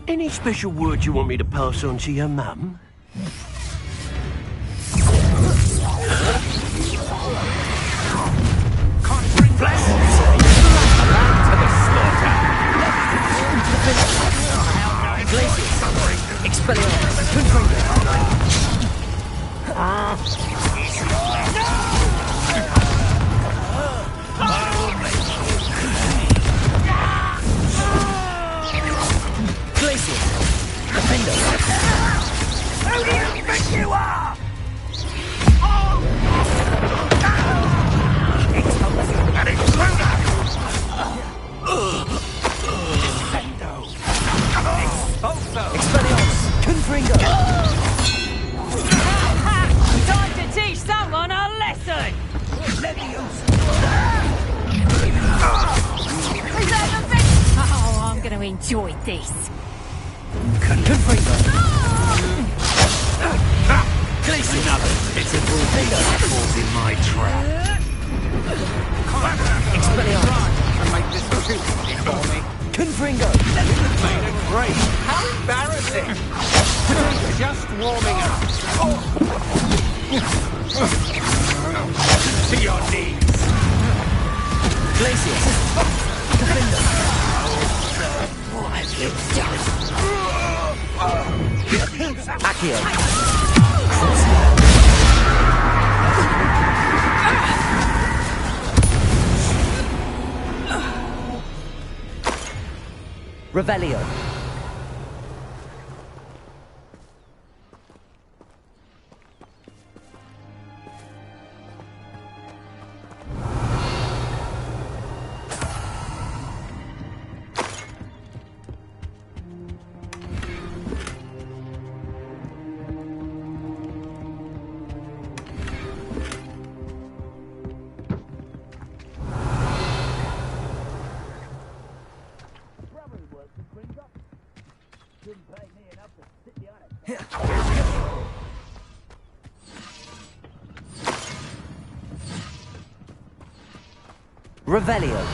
Any special word you want me to pass on to your mum? Time to teach someone a lesson! Oh, I'm gonna enjoy this. Another pitiful falls in my trap. Make this easy for me. Confringo! Made it great. How embarrassing. Just warming up. To your knees. Glacius! Confringo! What have you done? Accio! Revelio. Revelio.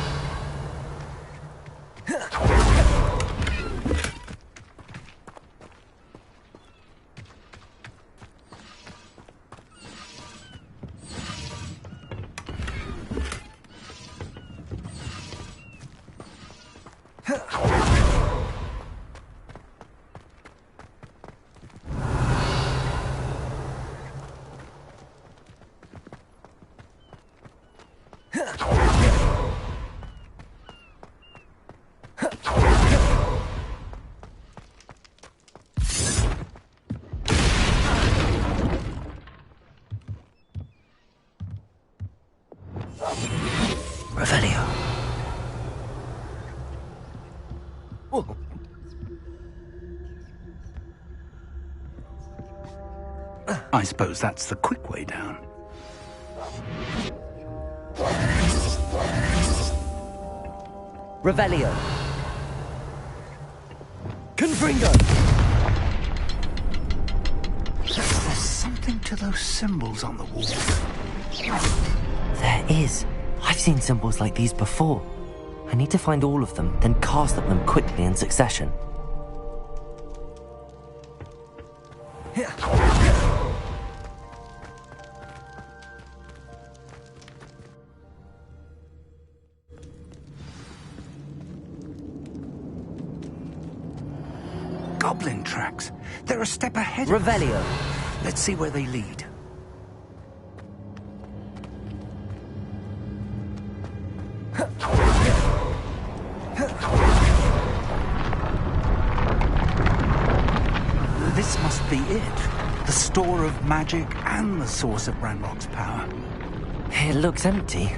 Revelio. I suppose that's the quick way down. Revelio. Confringo. There's something to those symbols on the wall. There is. I've seen symbols like these before. I need to find all of them, then cast at them quickly in succession. Goblin tracks. They're a step ahead of us. Revelio. Let's see where they lead. This must be it. The store of magic and the source of Ranrock's power. It looks empty.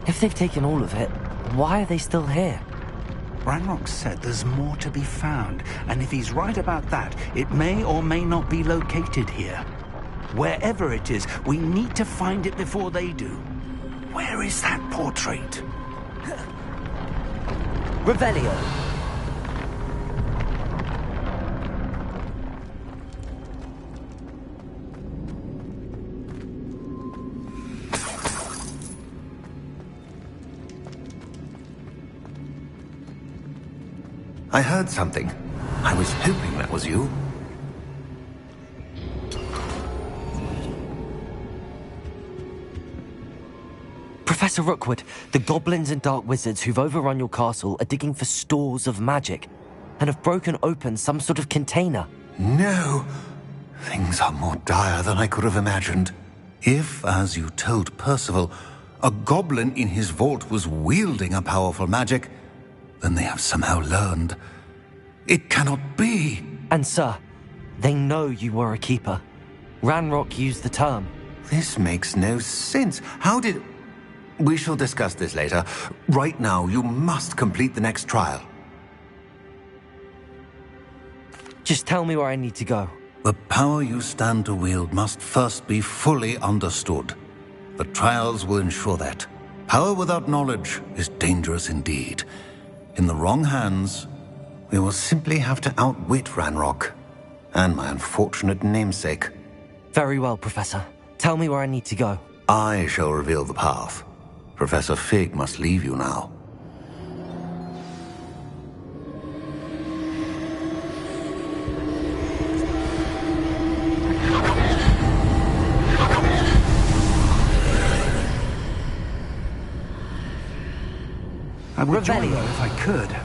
If they've taken all of it, why are they still here? Ranrock said there's more to be found, and if he's right about that, it may or may not be located here. Wherever it is, we need to find it before they do. Where is that portrait? Revelio. I heard something. I was hoping that was you. Professor Rookwood, the goblins and dark wizards who've overrun your castle are digging for stores of magic and have broken open some sort of container. No! Things are more dire than I could have imagined. If, as you told Percival, a goblin in his vault was wielding a powerful magic, then they have somehow learned. It cannot be! And sir, they know you were a keeper. Ranrock used the term. This makes no sense. How did... We shall discuss this later. Right now, you must complete the next trial. Just tell me where I need to go. The power you stand to wield must first be fully understood. The trials will ensure that. Power without knowledge is dangerous indeed. In the wrong hands, we will simply have to outwit Ranrock and my unfortunate namesake. Very well, Professor. Tell me where I need to go. I shall reveal the path. Professor Fig must leave you now. I would join you if I could.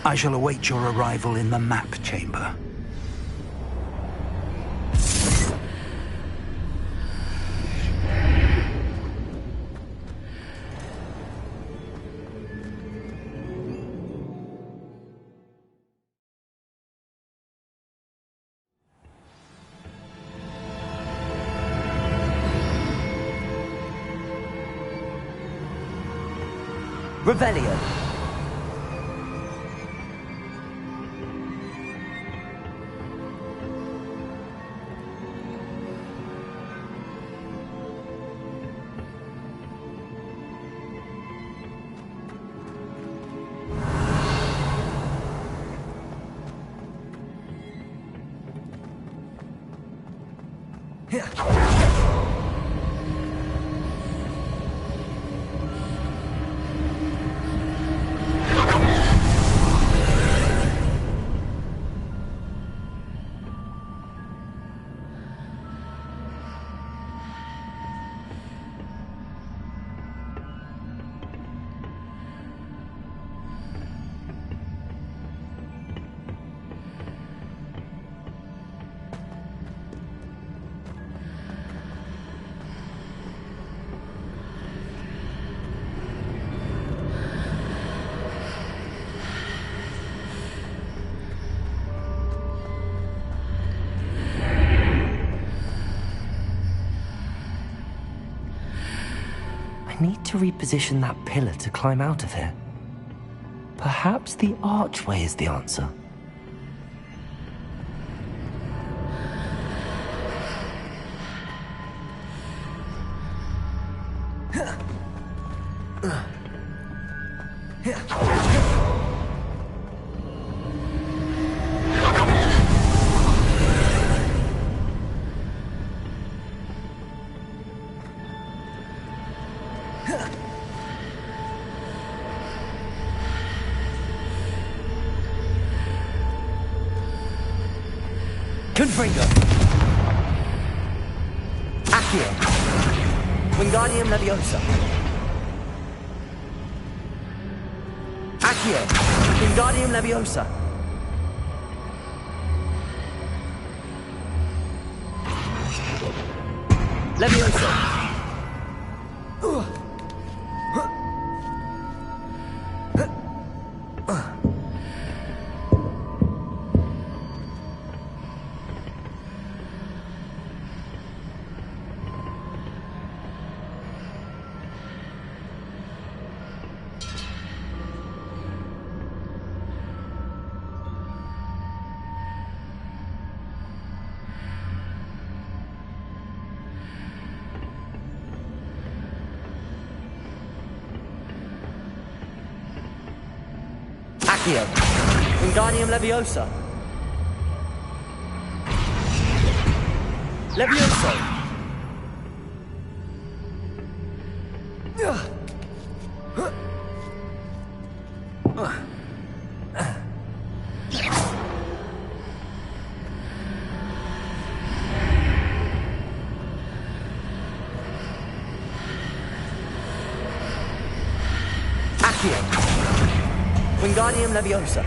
I shall await your arrival in the map chamber. Revelio. I need to reposition that pillar to climb out of here. Perhaps the archway is the answer. Confringo. Accio. Wingardium Leviosa. Accio. Wingardium Leviosa. Leviosa. Accio. Wingardium Leviosa. Levioso. Accio. Wingardium Leviosa.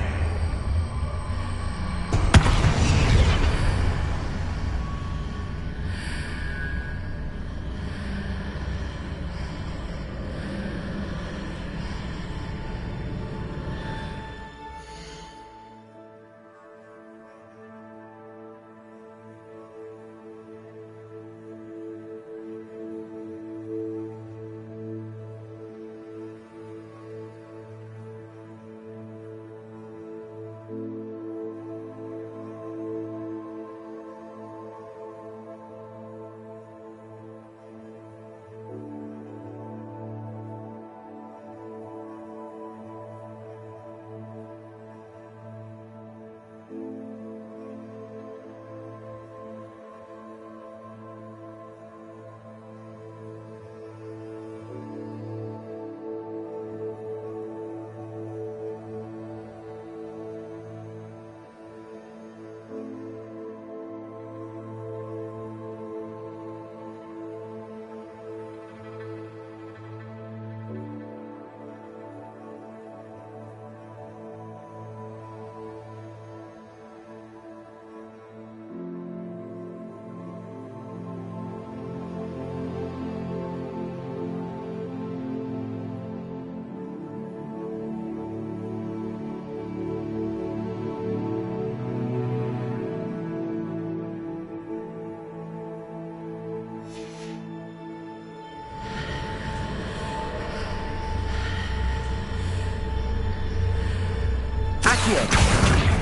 Accio.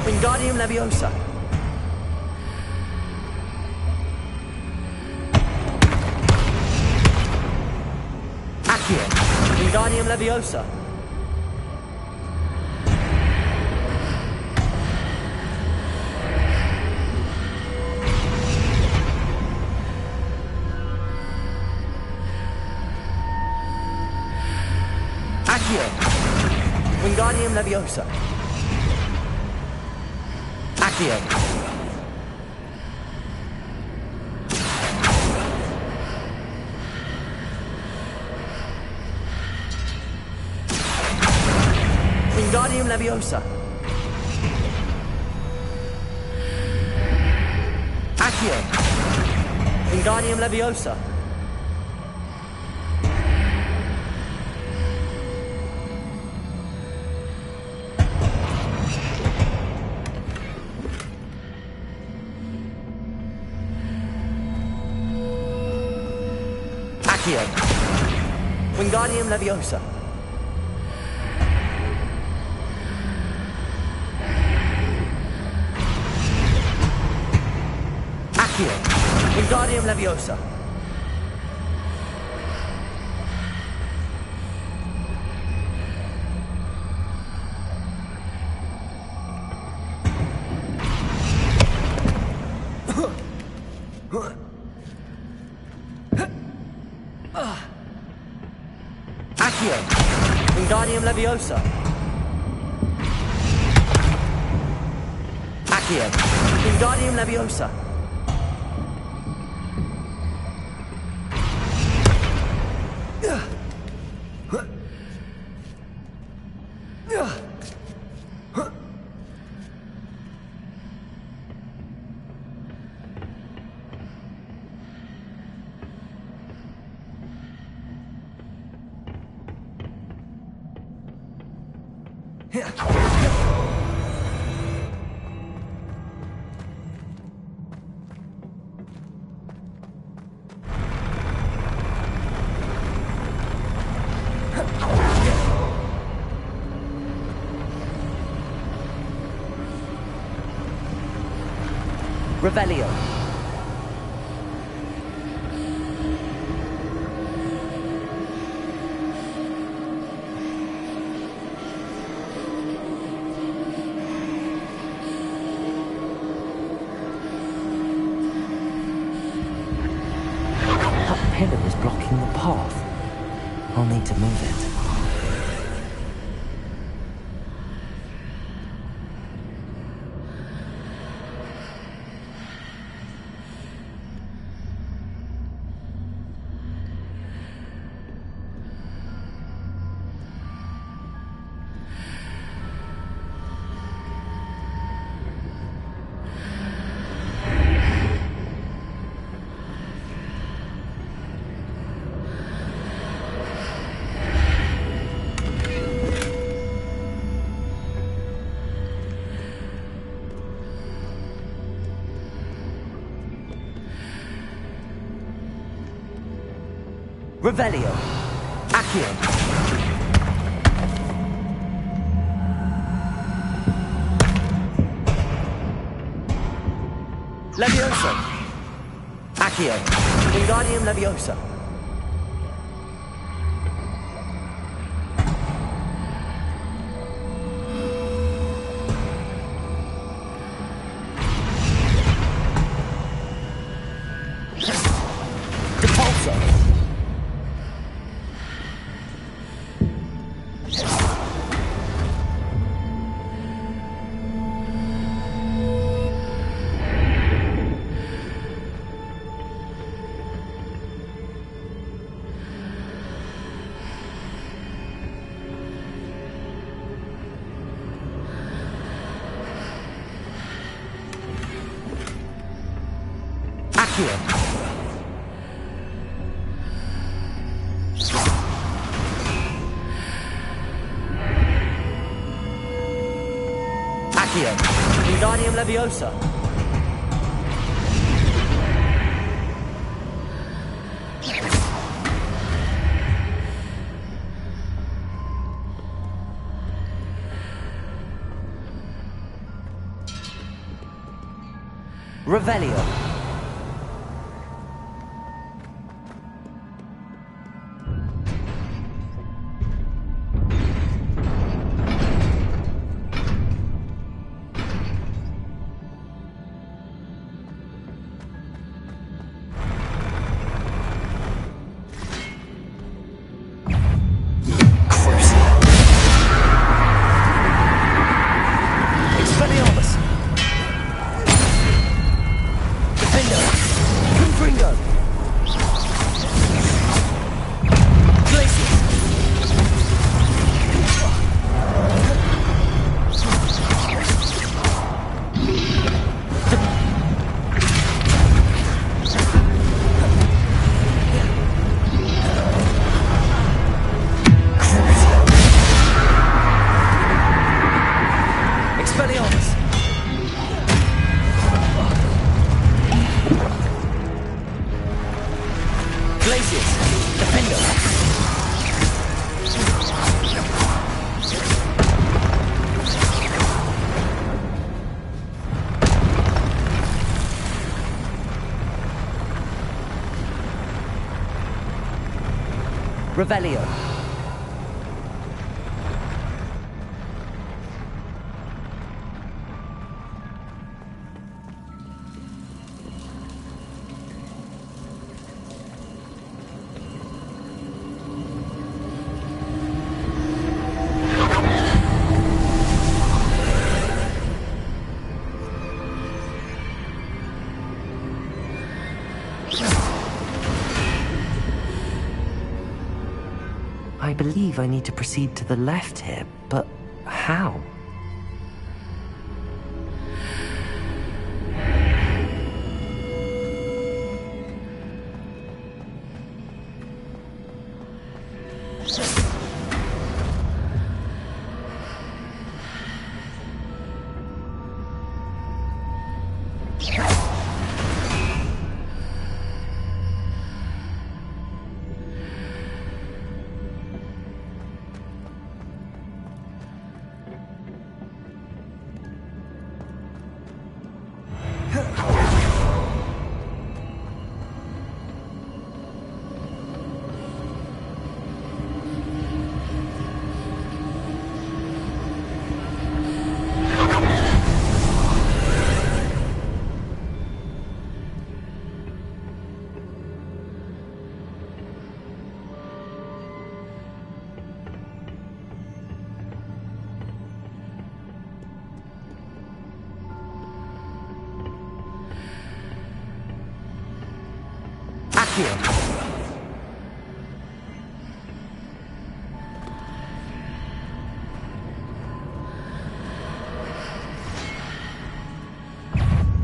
Wingardium Leviosa. Accio. Wingardium Leviosa. Accio. Wingardium Leviosa. Accio. Wingardium Leviosa. Accio. Wingardium Leviosa. Accio. Wingardium Leviosa. Accio. Wingardium Leviosa. Accio. Wingardium Leviosa. Accio. Wingardium Leviosa. Revelio. That pillar is blocking the path. I'll need to move it. Revelio. Accio. Leviosa. Accio. Wingardium Leviosa. Accio. Wingardium Leviosa. Revelio. Revelio. I believe I need to proceed to the left here, but how?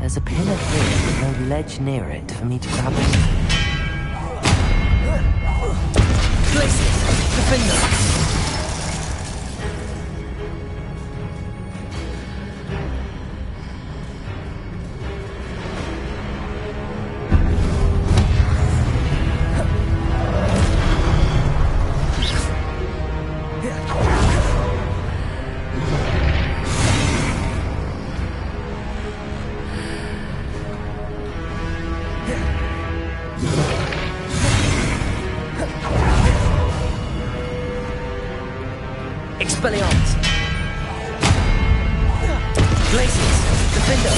There's a pillar here with no ledge near it for me to grab it. Places! Defender! Expelliarmus! Places! Defender!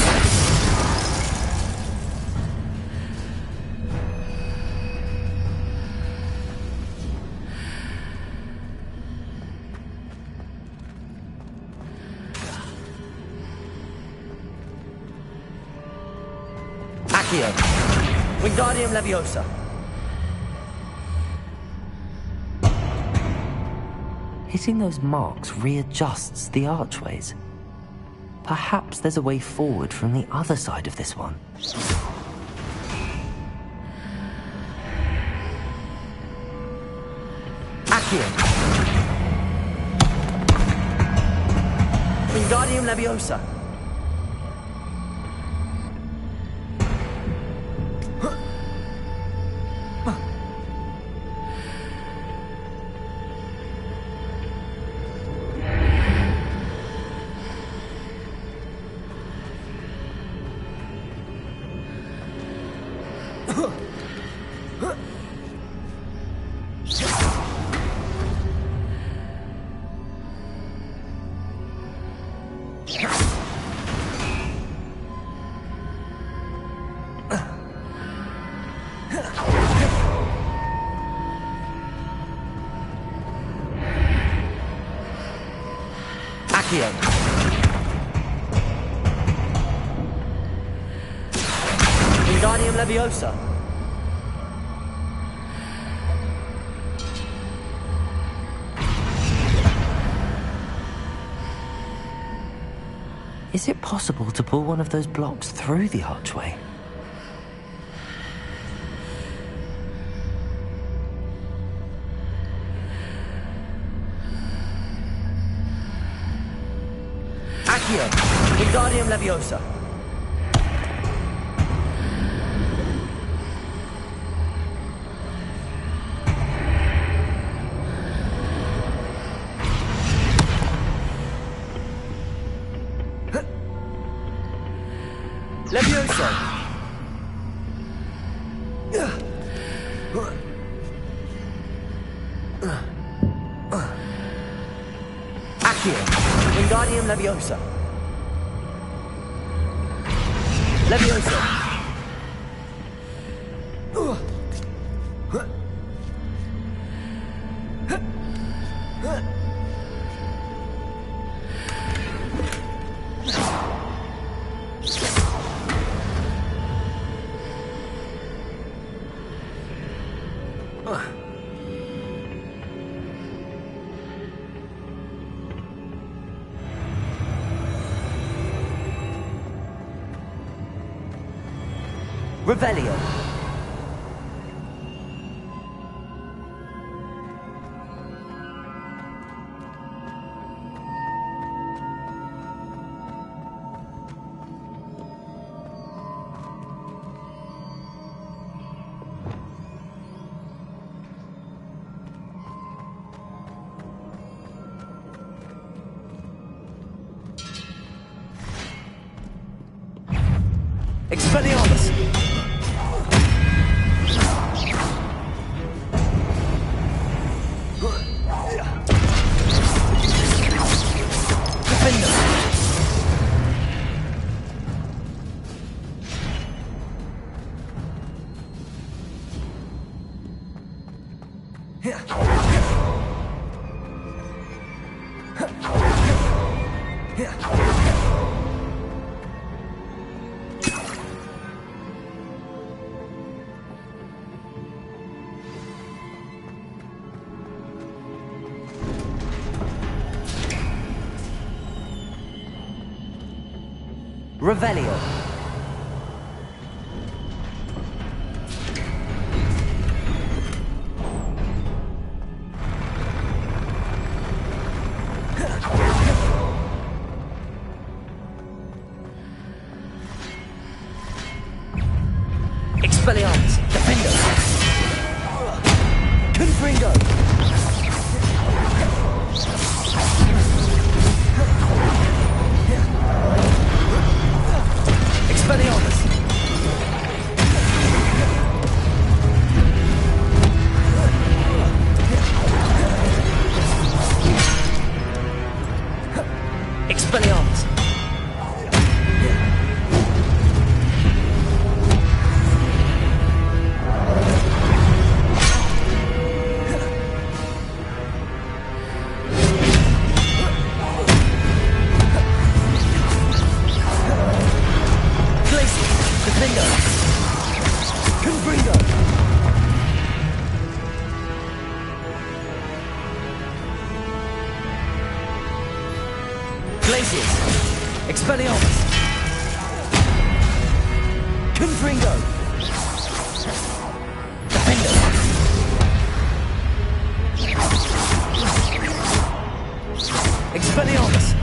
Accio! Wingardium Leviosa! Hitting those marks readjusts the archways. Perhaps there's a way forward from the other side of this one. Accio! Wingardium Leviosa! Accio! Wingardium Leviosa! Is it possible to pull one of those blocks through the archway? Accio! Wingardium Leviosa! Leviosa! Accio! Wingardium Leviosa! Leviosa! Revelio. Expelliarmus! Defender! Revelio. Expelliarmus. Defender. Confringo. Expelliarmus! Expelliarmus! Defender! Confringo! Glacius! Expelliarmus! Confringo! Defender! Expelliarmus!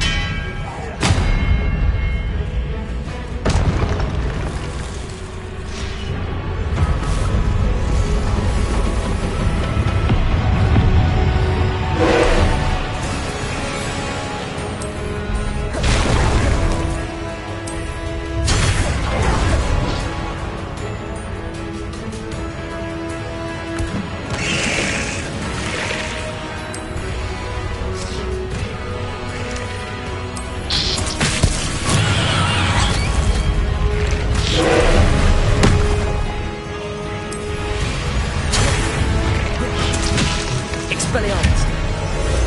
Expelliarmus!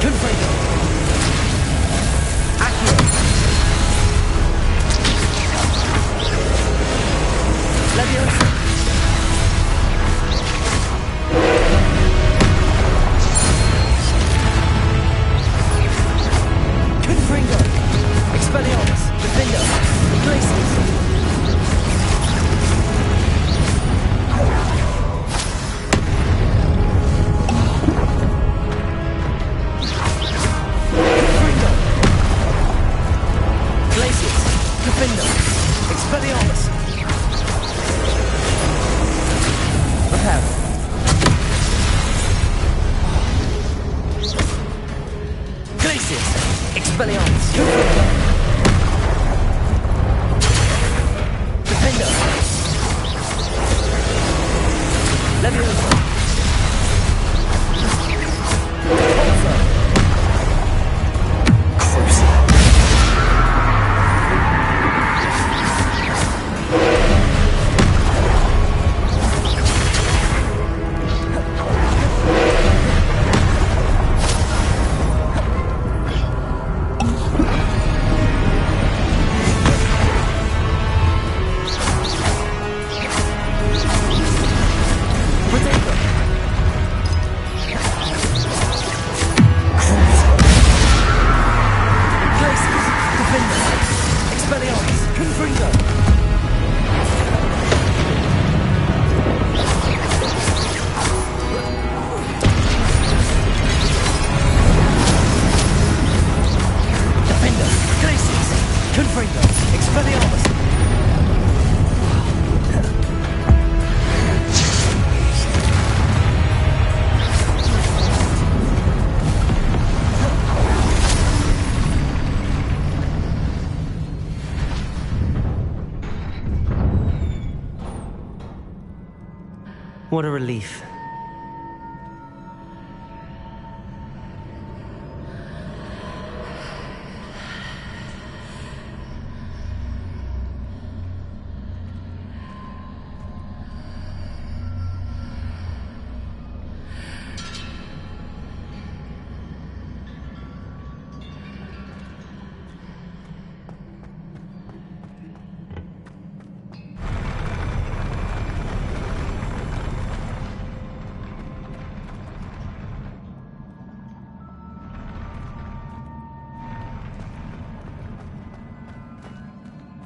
Confringo! Accio! Leviosa! Confringo! Expelliarmus! Defender! Glacius! Defender! Expelliarmus! Repair! Glacius! Expelliarmus! Defender! Leviosa! Pulsar! Expelliarmus! Confringo! Confringo! Expelliarmus! What a relief.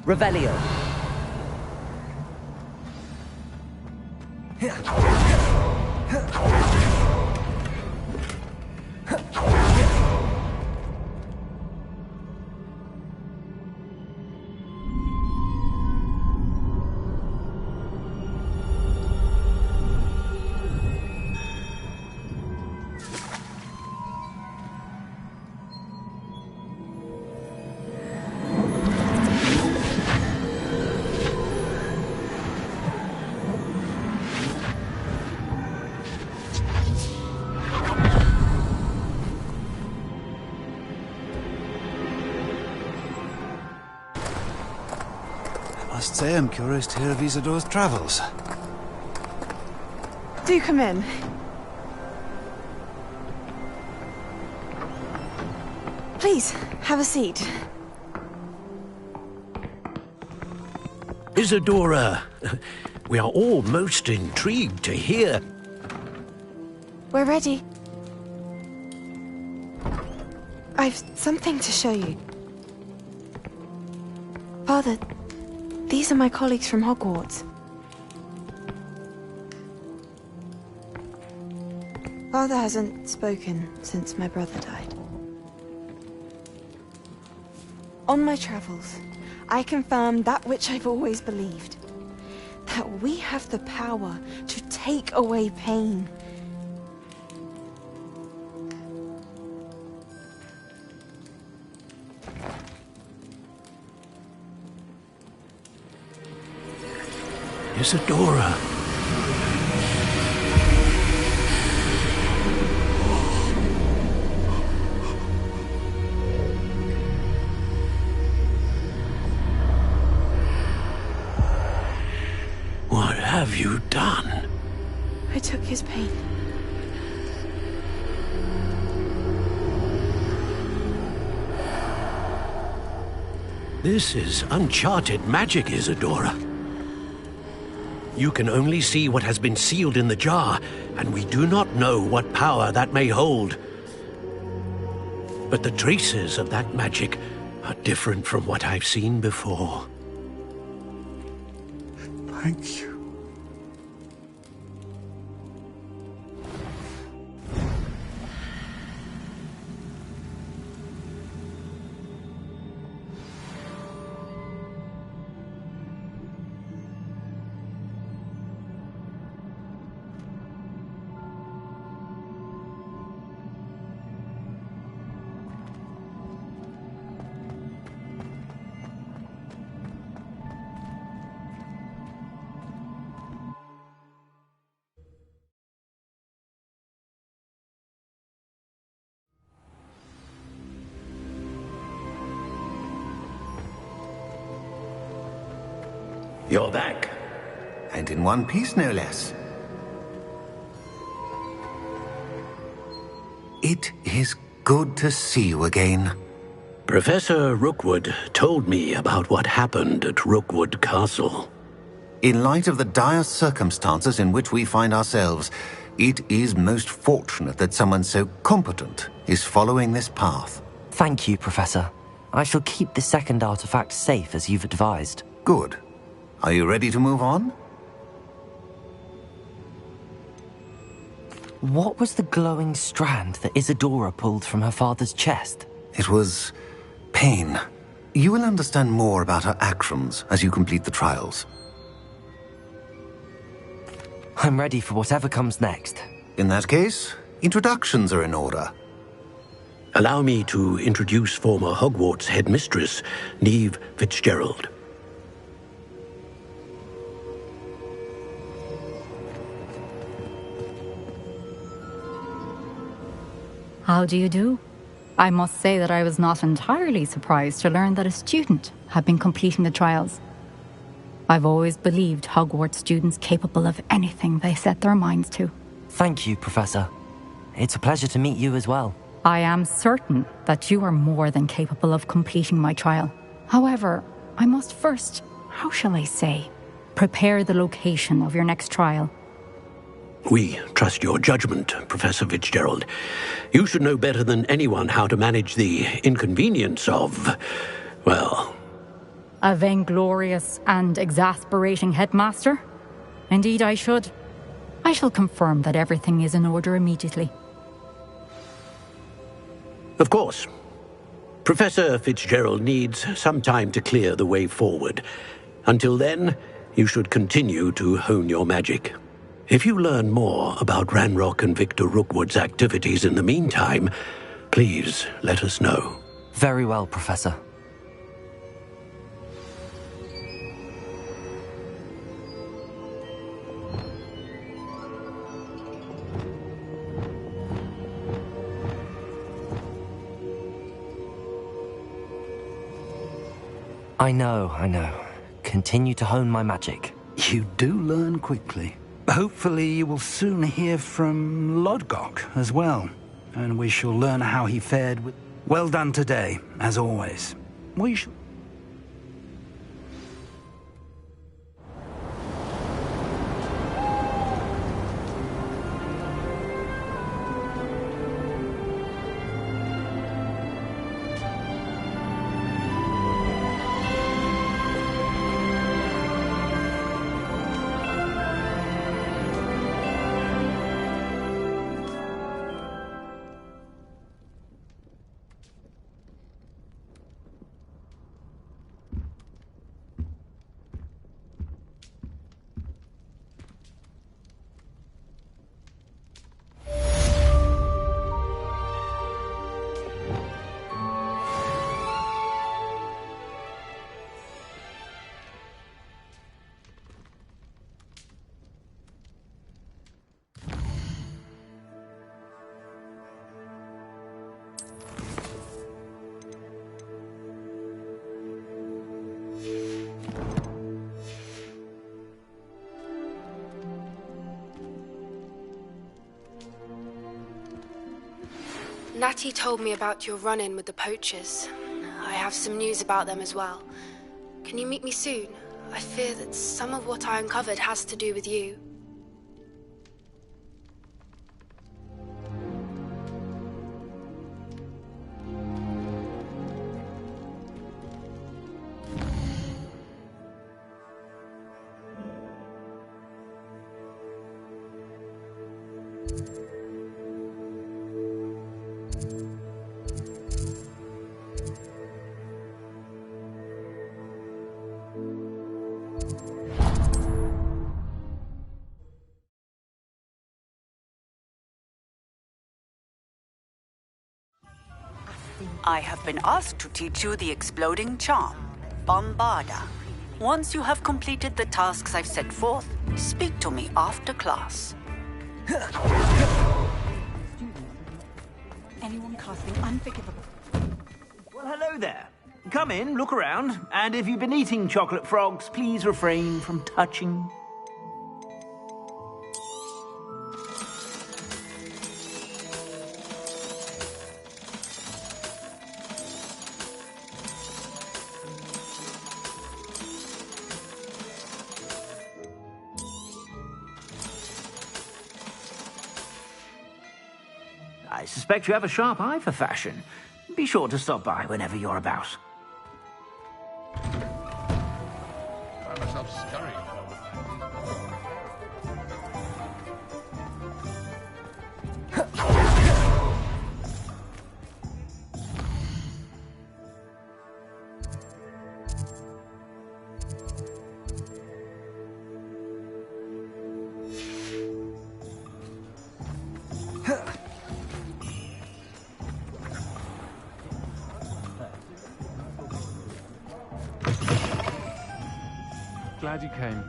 Revelio. I must say I'm curious to hear of Isadore's travels. Do come in. Please, have a seat. Isadora, we are all most intrigued to hear. We're ready. I've something to show you. Father, these are my colleagues from Hogwarts. Father hasn't spoken since my brother died. On my travels, I confirmed that which I've always believed. That we have the power to take away pain. Isadora. What have you done? I took his pain. This is uncharted magic, Isadora. You can only see what has been sealed in the jar, and we do not know what power that may hold. But the traces of that magic are different from what I've seen before. Thank you. You're back. And in one piece, no less. It is good to see you again. Professor Rookwood told me about what happened at Rookwood Castle. In light of the dire circumstances in which we find ourselves, it is most fortunate that someone so competent is following this path. Thank you, Professor. I shall keep the second artifact safe as you've advised. Good. Are you ready to move on? What was the glowing strand that Isadora pulled from her father's chest? It was pain. You will understand more about her actions as you complete the trials. I'm ready for whatever comes next. In that case, introductions are in order. Allow me to introduce former Hogwarts headmistress, Neve Fitzgerald. How do you do? I must say that I was not entirely surprised to learn that a student had been completing the trials. I've always believed Hogwarts students capable of anything they set their minds to. Thank you, Professor. It's a pleasure to meet you as well. I am certain that you are more than capable of completing my trial. However, I must first, how shall I say, prepare the location of your next trial. We trust your judgment, Professor Fitzgerald. You should know better than anyone how to manage the inconvenience of, well... A vainglorious and exasperating headmaster? Indeed I should. I shall confirm that everything is in order immediately. Of course. Professor Fitzgerald needs some time to clear the way forward. Until then, you should continue to hone your magic. If you learn more about Ranrock and Victor Rookwood's activities in the meantime, please let us know. Very well, Professor. I know. Continue to hone my magic. You do learn quickly. Hopefully you will soon hear from Lodgok as well, and we shall learn how he fared with... Well done today, as always. We shall... Natty told me about your run-in with the poachers. I have some news about them as well. Can you meet me soon? I fear that some of what I uncovered has to do with you. I have been asked to teach you the exploding charm, Bombarda. Once you have completed the tasks I've set forth, speak to me after class. Anyone casting unforgivable. Well, hello there. Come in, look around, and if you've been eating chocolate frogs, please refrain from touching. I suspect you have a sharp eye for fashion. Be sure to stop by whenever you're about. Find myself scurrying. Glad you came.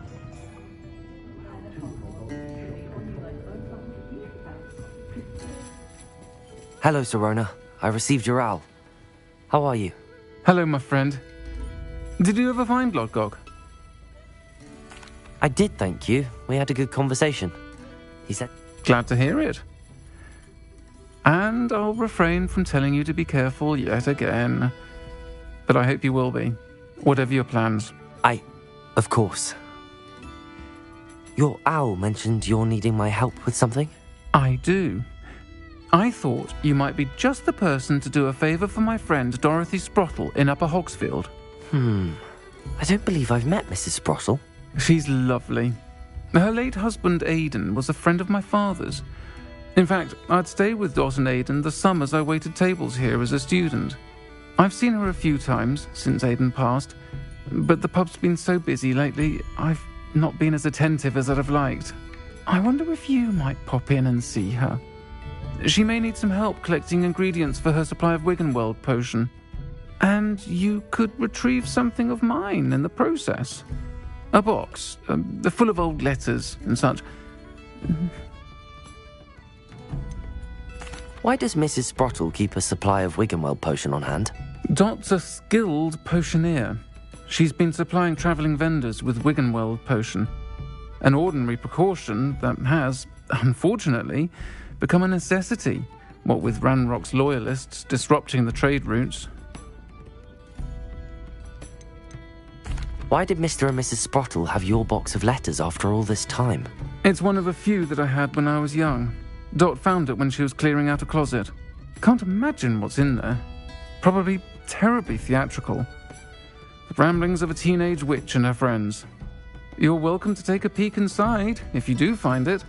Hello, Sirona. I received your owl. How are you? Hello, my friend. Did you ever find Lodgok? I did, thank you. We had a good conversation. He said... Glad to hear it. And I'll refrain from telling you to be careful yet again. But I hope you will be, whatever your plans. Of course. Your owl mentioned you're needing my help with something? I do. I thought you might be just the person to do a favour for my friend Dorothy Sprottle in Upper Hogsfield. I don't believe I've met Mrs. Sprottle. She's lovely. Her late husband Aidan was a friend of my father's. In fact, I'd stayed with Dot and Aidan the summers I waited tables here as a student. I've seen her a few times since Aidan passed, but the pub's been so busy lately, I've not been as attentive as I'd have liked. I wonder if you might pop in and see her. She may need some help collecting ingredients for her supply of Wiggenweld potion. And you could retrieve something of mine in the process. A box, full of old letters and such. Why does Mrs. Sprottle keep a supply of Wiggenweld potion on hand? Dot's a skilled potioneer. She's been supplying travelling vendors with Wiggenweld potion. An ordinary precaution that has, unfortunately, become a necessity, what with Ranrock's loyalists disrupting the trade routes. Why did Mr. and Mrs. Sprottle have your box of letters after all this time? It's one of a few that I had when I was young. Dot found it when she was clearing out a closet. Can't imagine what's in there. Probably terribly theatrical. The ramblings of a teenage witch and her friends. You're welcome to take a peek inside, if you do find it.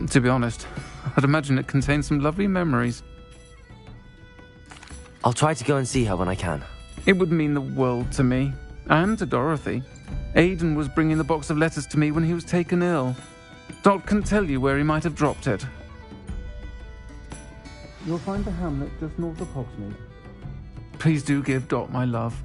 To be honest, I'd imagine it contains some lovely memories. I'll try to go and see her when I can. It would mean the world to me, and to Dorothy. Aidan was bringing the box of letters to me when he was taken ill. Dot can tell you where he might have dropped it. You'll find the hamlet just north of Hogsmeade. Please do give Dot my love.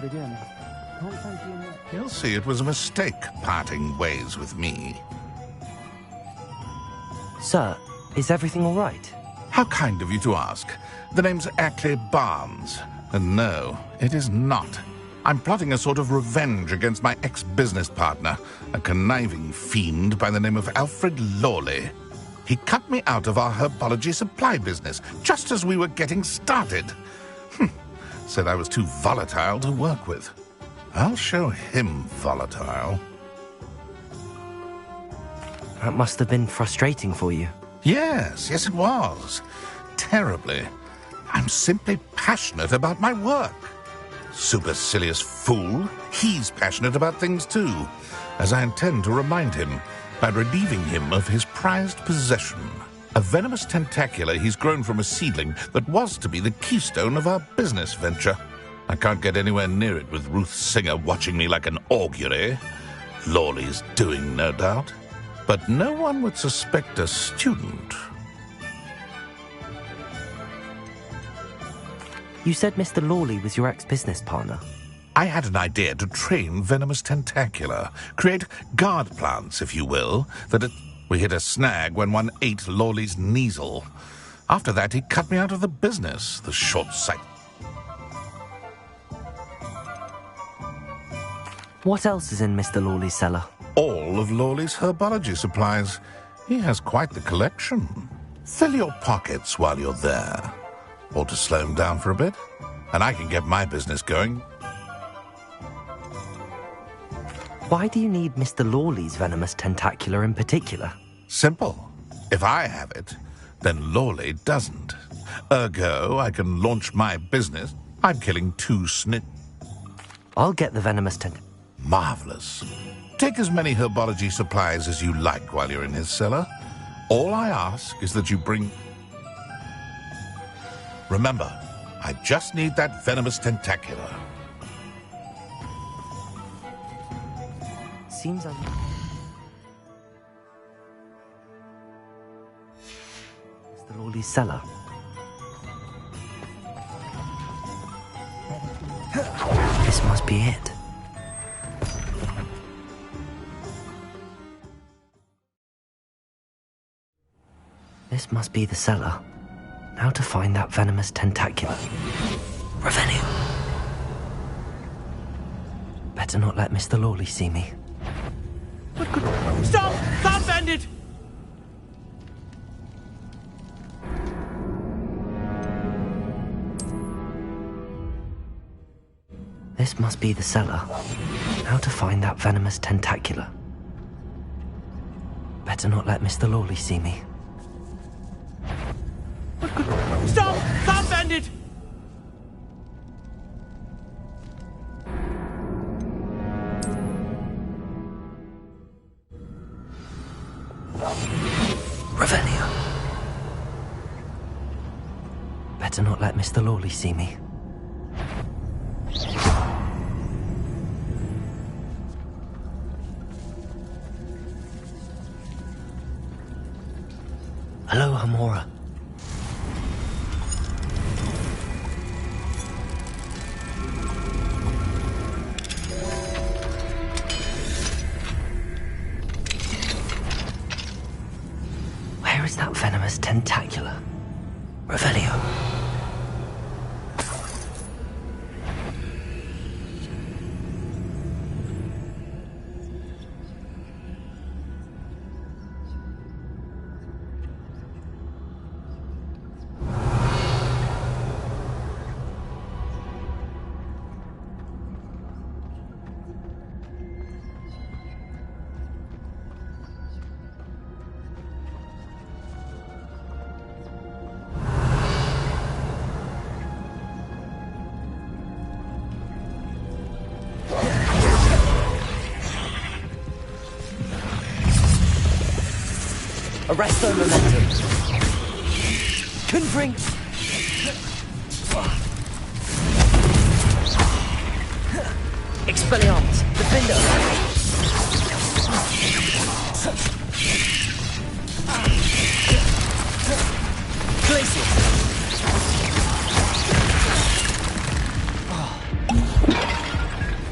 Again. You'll see it was a mistake parting ways with me. Sir, is everything all right? How kind of you to ask. The name's Ackley Barnes. And no, it is not. I'm plotting a sort of revenge against my ex-business partner, a conniving fiend by the name of Alfred Lawley. He cut me out of our herbology supply business just as we were getting started. Said I was too volatile to work with. I'll show him volatile. That must have been frustrating for you. Yes, it was. Terribly. I'm simply passionate about my work. Supercilious fool. He's passionate about things too, as I intend to remind him by relieving him of his prized possession. A venomous tentacula he's grown from a seedling that was to be the keystone of our business venture. I can't get anywhere near it with Ruth Singer watching me like an augury. Lawley's doing, no doubt. But no one would suspect a student. You said Mr. Lawley was your ex-business partner. I had an idea to train venomous tentacula, create guard plants, if you will, we hit a snag when one ate Lawley's Kneasel. After that, he cut me out of the business, the short sight. What else is in Mr. Lawley's cellar? All of Lawley's herbology supplies. He has quite the collection. Fill your pockets while you're there. Or to slow him down for a bit, and I can get my business going. Why do you need Mr. Lawley's venomous tentacula in particular? Simple. If I have it, then Lawley doesn't. Ergo, I can launch my business. I'm killing 2 snit. I'll get the venomous Marvelous. Take as many herbology supplies as you like while you're in his cellar. All I ask is that you bring... Remember, I just need that venomous tentacula. Seems like... Mr. Lawley's cellar. This must be it. This must be the cellar. Now to find that venomous tentacula. Revenue. Better not let Mr. Lawley see me. Stop! Stop, bandit! This must be the cellar. Now to find that venomous tentacula. Better not let Mr. Lawley see me. Stop! Stop, bandit! Revenue. Better not let Mr. Lawley see me. Hello, Hamora. Where is that venomous tentacula? Revelio. Arresto momentum. Confring. Expelliarmus. Defender. Glacius.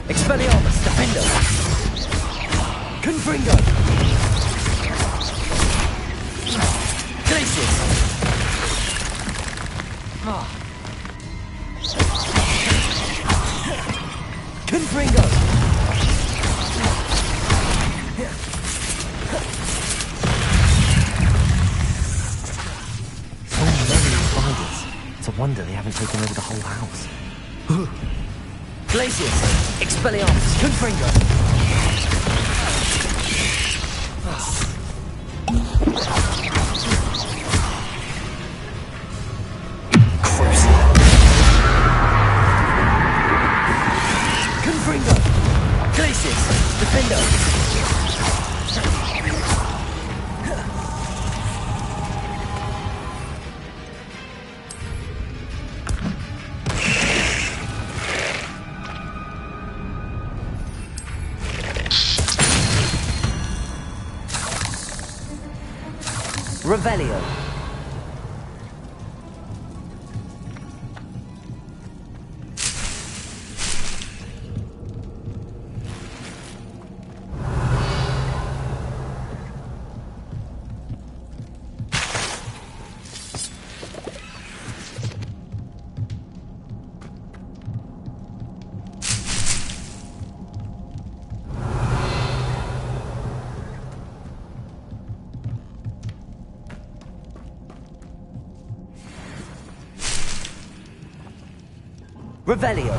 Expelliarmus. Defender. Confringo. Glacius! Confringo! So many spiders. It's a wonder they haven't taken over the whole house. Glacius! Expelliarmus! Confringo! Confringo! Glacius! Defender! Revelio. Revelio.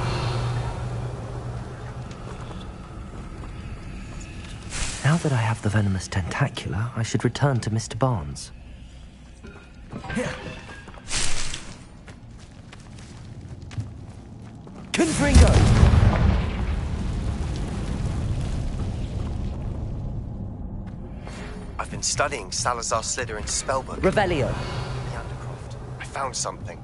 Now that I have the venomous tentacula, I should return to Mr. Barnes. Confringo! I've been studying Salazar Slytherin's spellbook. Revelio. The Undercroft. I found something.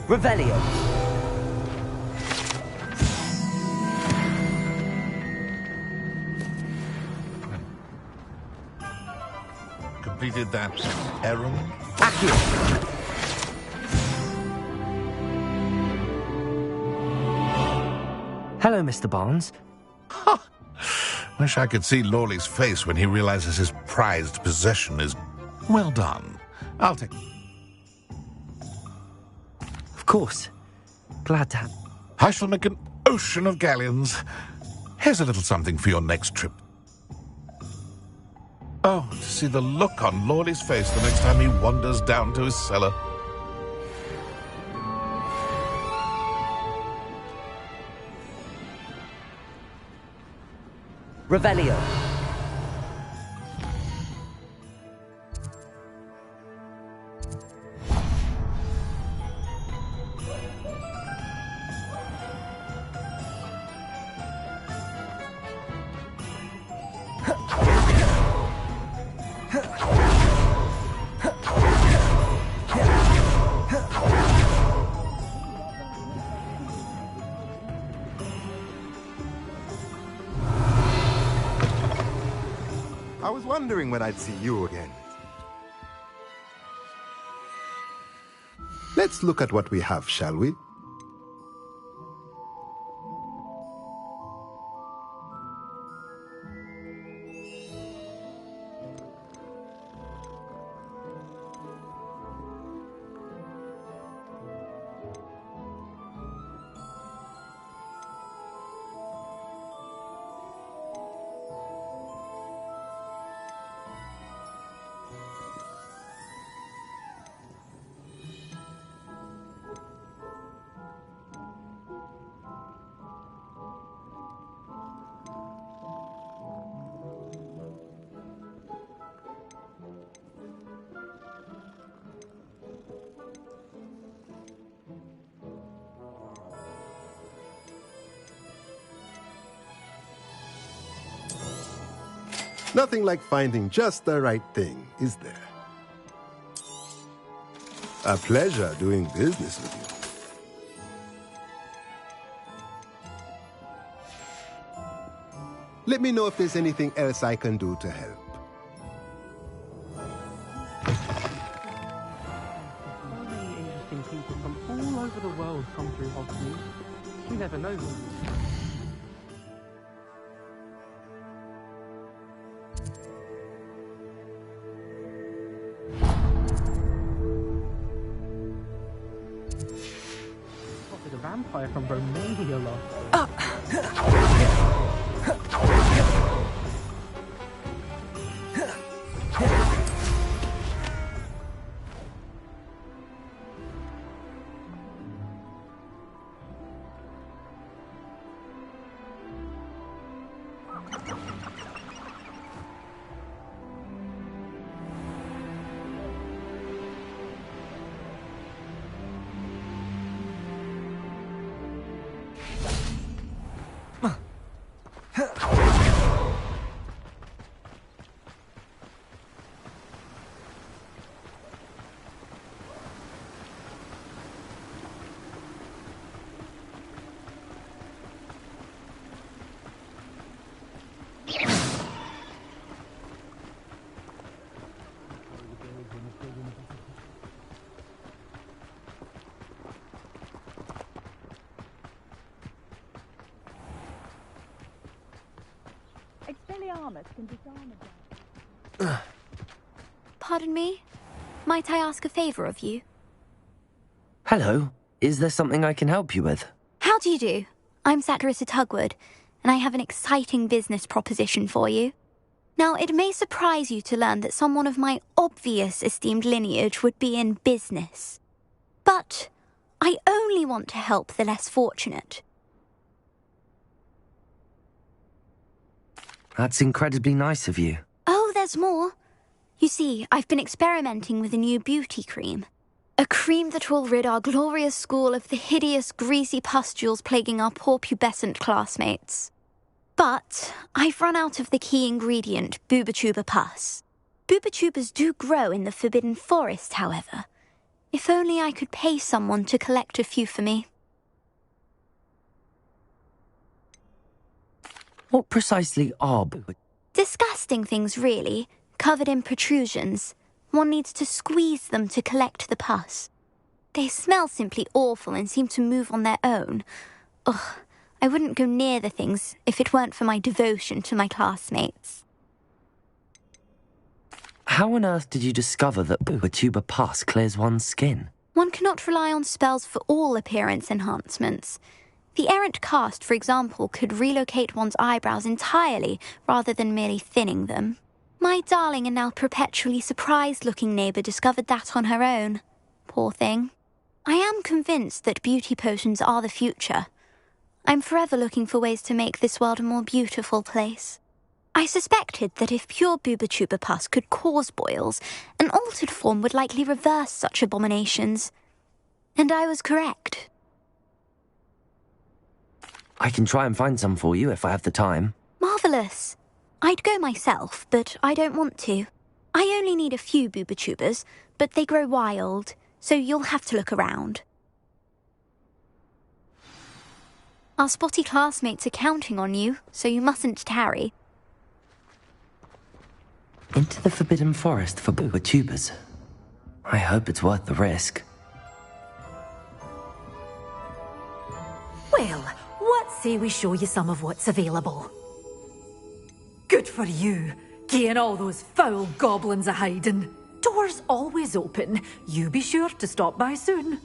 Revelio. Completed that errand? Accio. Hello, Mr. Barnes. Wish I could see Lawley's face when he realizes his prized possession is... Well done. I'll take... Of course. Glad to have... I shall make an ocean of galleons. Here's a little something for your next trip. Oh, to see the look on Lawley's face the next time he wanders down to his cellar. Revelio. I was wondering when I'd see you again. Let's look at what we have, shall we? Nothing like finding just the right thing, is there? A pleasure doing business with you. Let me know if there's anything else I can do to help. So many interesting people from all over the world come through Hogwarts. You never know them. Spotted a vampire from Romania last armor can disarm again. Pardon me? Might I ask a favor of you? Hello. Is there something I can help you with? How do you do? I'm Saccharissa Tugwood, and I have an exciting business proposition for you. Now, it may surprise you to learn that someone of my obvious esteemed lineage would be in business. But I only want to help the less fortunate. That's incredibly nice of you. Oh, there's more. You see, I've been experimenting with a new beauty cream. A cream that will rid our glorious school of the hideous, greasy pustules plaguing our poor pubescent classmates. But I've run out of the key ingredient, Booba-Tuba pus. Booba-Tubas do grow in the Forbidden Forest, however. If only I could pay someone to collect a few for me. What precisely are Booba? Disgusting things, really, covered in protrusions. One needs to squeeze them to collect the pus. They smell simply awful and seem to move on their own. Ugh, I wouldn't go near the things if it weren't for my devotion to my classmates. How on earth did you discover that Booba-Tuba pus clears one's skin? One cannot rely on spells for all appearance enhancements. The errant cast, for example, could relocate one's eyebrows entirely rather than merely thinning them. My darling and now perpetually surprised-looking neighbour discovered that on her own. Poor thing. I am convinced that beauty potions are the future. I'm forever looking for ways to make this world a more beautiful place. I suspected that if pure Booba-Tuba pus could cause boils, an altered form would likely reverse such abominations. And I was correct. I can try and find some for you if I have the time. Marvellous. I'd go myself, but I don't want to. I only need a few Booba-Tubas, but they grow wild, so you'll have to look around. Our spotty classmates are counting on you, so you mustn't tarry. Into the Forbidden Forest for Booba-Tubas. I hope it's worth the risk. Well, what say we show you some of what's available? Good for you, getting all those foul goblins a hiding. Doors always open. You be sure to stop by soon.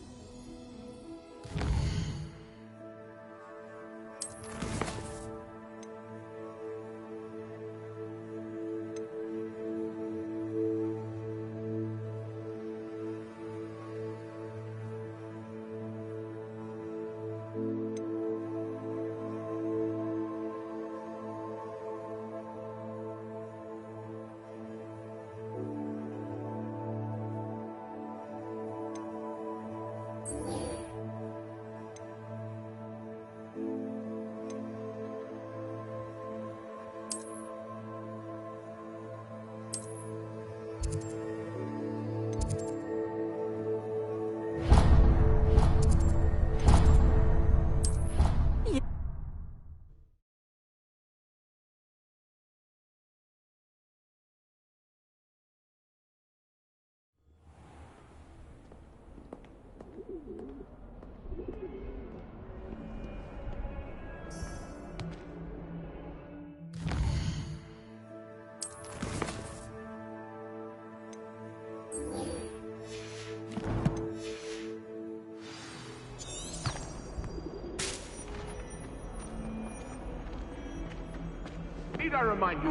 Need I remind you?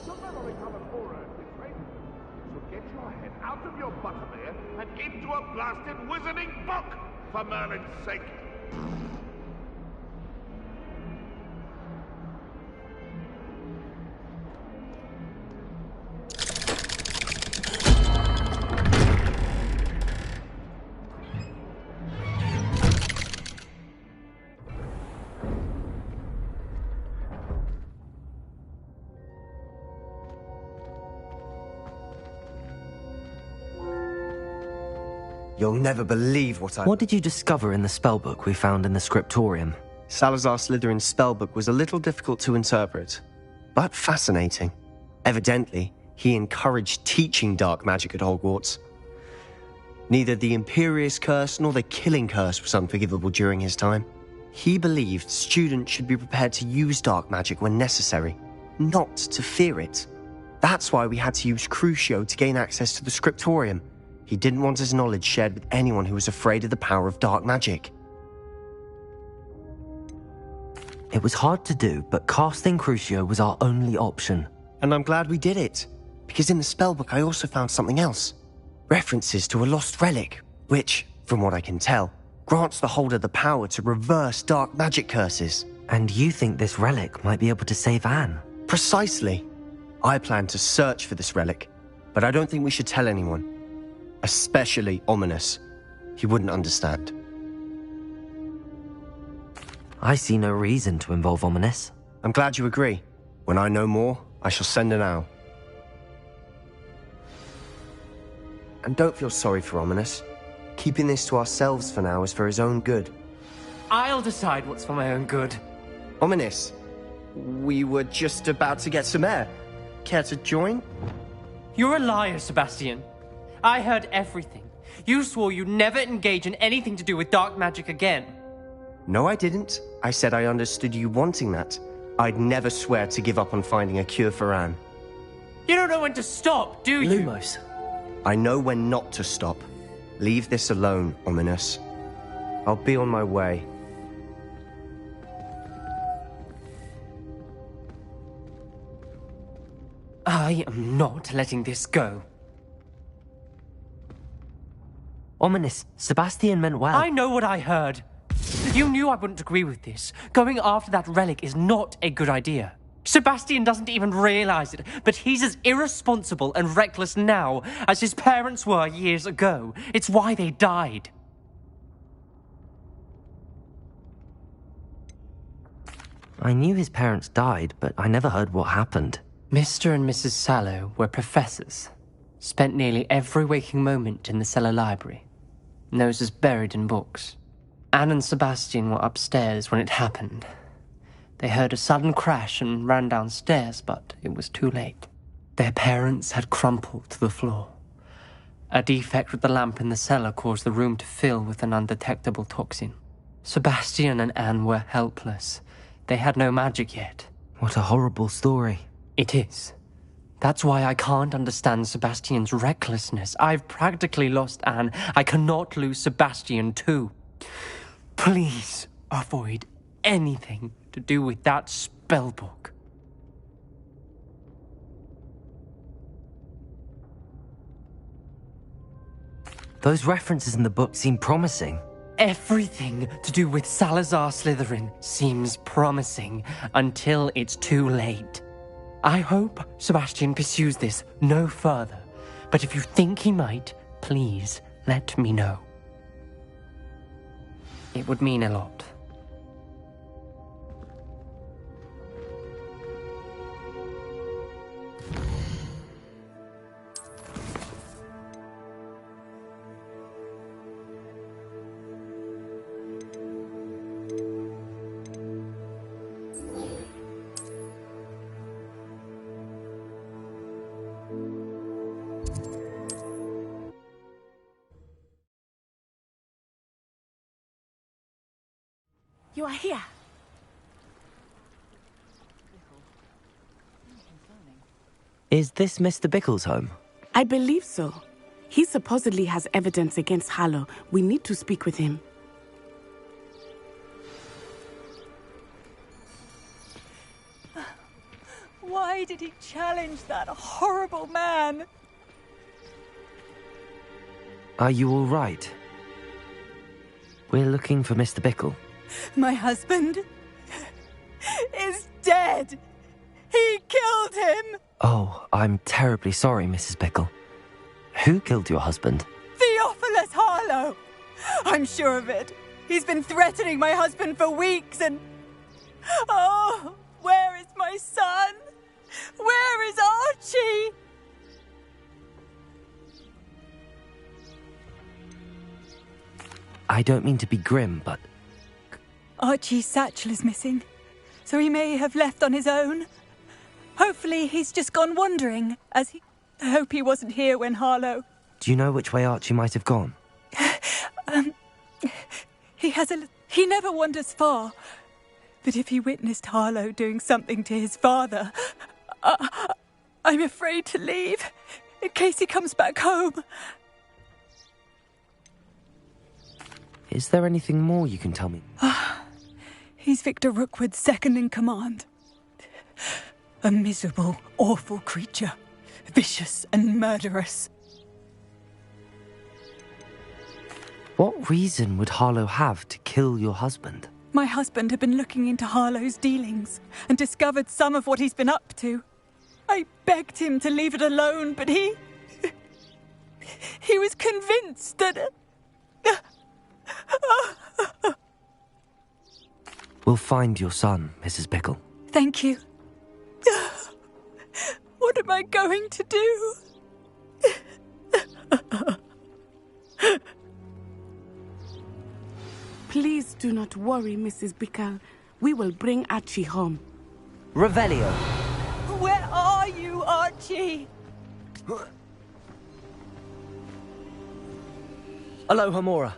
Your memory-colored aura is betrayed. So get your head out of your buttermere and into a blasted wizarding book, for Merlin's sake. You'll never believe what I... What did you discover in the spellbook we found in the scriptorium? Salazar Slytherin's spellbook was a little difficult to interpret, but fascinating. Evidently, he encouraged teaching dark magic at Hogwarts. Neither the Imperious Curse nor the Killing Curse was unforgivable during his time. He believed students should be prepared to use dark magic when necessary, not to fear it. That's why we had to use Crucio to gain access to the scriptorium. He didn't want his knowledge shared with anyone who was afraid of the power of dark magic. It was hard to do, but casting Crucio was our only option. And I'm glad we did it, because in the spellbook I also found something else. References to a lost relic, which, from what I can tell, grants the holder the power to reverse dark magic curses. And you think this relic might be able to save Anne? Precisely. I plan to search for this relic, but I don't think we should tell anyone. Especially Ominous. He wouldn't understand. I see no reason to involve Ominous. I'm glad you agree. When I know more, I shall send an owl. And don't feel sorry for Ominous. Keeping this to ourselves for now is for his own good. I'll decide what's for my own good. Ominous, we were just about to get some air. Care to join? You're a liar, Sebastian. I heard everything. You swore you'd never engage in anything to do with dark magic again. No, I didn't. I said I understood you wanting that. I'd never swear to give up on finding a cure for Anne. You don't know when to stop, do you? Lumos. I know when not to stop. Leave this alone, Ominous. I'll be on my way. I am not letting this go. Ominous, Sebastian meant well. I know what I heard. You knew I wouldn't agree with this. Going after that relic is not a good idea. Sebastian doesn't even realize it, but he's as irresponsible and reckless now as his parents were years ago. It's why they died. I knew his parents died, but I never heard what happened. Mr. and Mrs. Sallow were professors. Spent nearly every waking moment in the cellar library. Noses buried in books. Anne and Sebastian were upstairs when it happened. They heard a sudden crash and ran downstairs, but it was too late. Their parents had crumpled to the floor. A defect with the lamp in the cellar caused the room to fill with an undetectable toxin. Sebastian and Anne were helpless. They had no magic yet. What a horrible story. It is. That's why I can't understand Sebastian's recklessness. I've practically lost Anne. I cannot lose Sebastian too. Please avoid anything to do with that spellbook. Those references in the book seem promising. Everything to do with Salazar Slytherin seems promising until it's too late. I hope Sebastian pursues this no further, but if you think he might, please let me know. It would mean a lot. You are here. Is this Mr. Bickle's home? I believe so. He supposedly has evidence against Harlow. We need to speak with him. Why did he challenge that horrible man? Are you all right? We're looking for Mr. Bickle. My husband is dead. He killed him. Oh, I'm terribly sorry, Mrs. Bickle. Who killed your husband? Theophilus Harlow. I'm sure of it. He's been threatening my husband for weeks and... Oh, where is my son? Where is Archie? I don't mean to be grim, but... Archie's satchel is missing, so he may have left on his own. Hopefully he's just gone wandering, as he... I hope he wasn't here when Harlow... Do you know which way Archie might have gone? He has a He never wanders far. But if he witnessed Harlow doing something to his father, I'm afraid to leave, in case he comes back home. Is there anything more you can tell me? He's Victor Rookwood's second in command. A miserable, awful creature. Vicious and murderous. What reason would Harlow have to kill your husband? My husband had been looking into Harlow's dealings and discovered some of what he's been up to. I begged him to leave it alone, but he was convinced that... We'll find your son, Mrs. Bickle. Thank you. What am I going to do? Please do not worry, Mrs. Bickle. We will bring Archie home. Revelio. Where are you, Archie? Aloha Mora.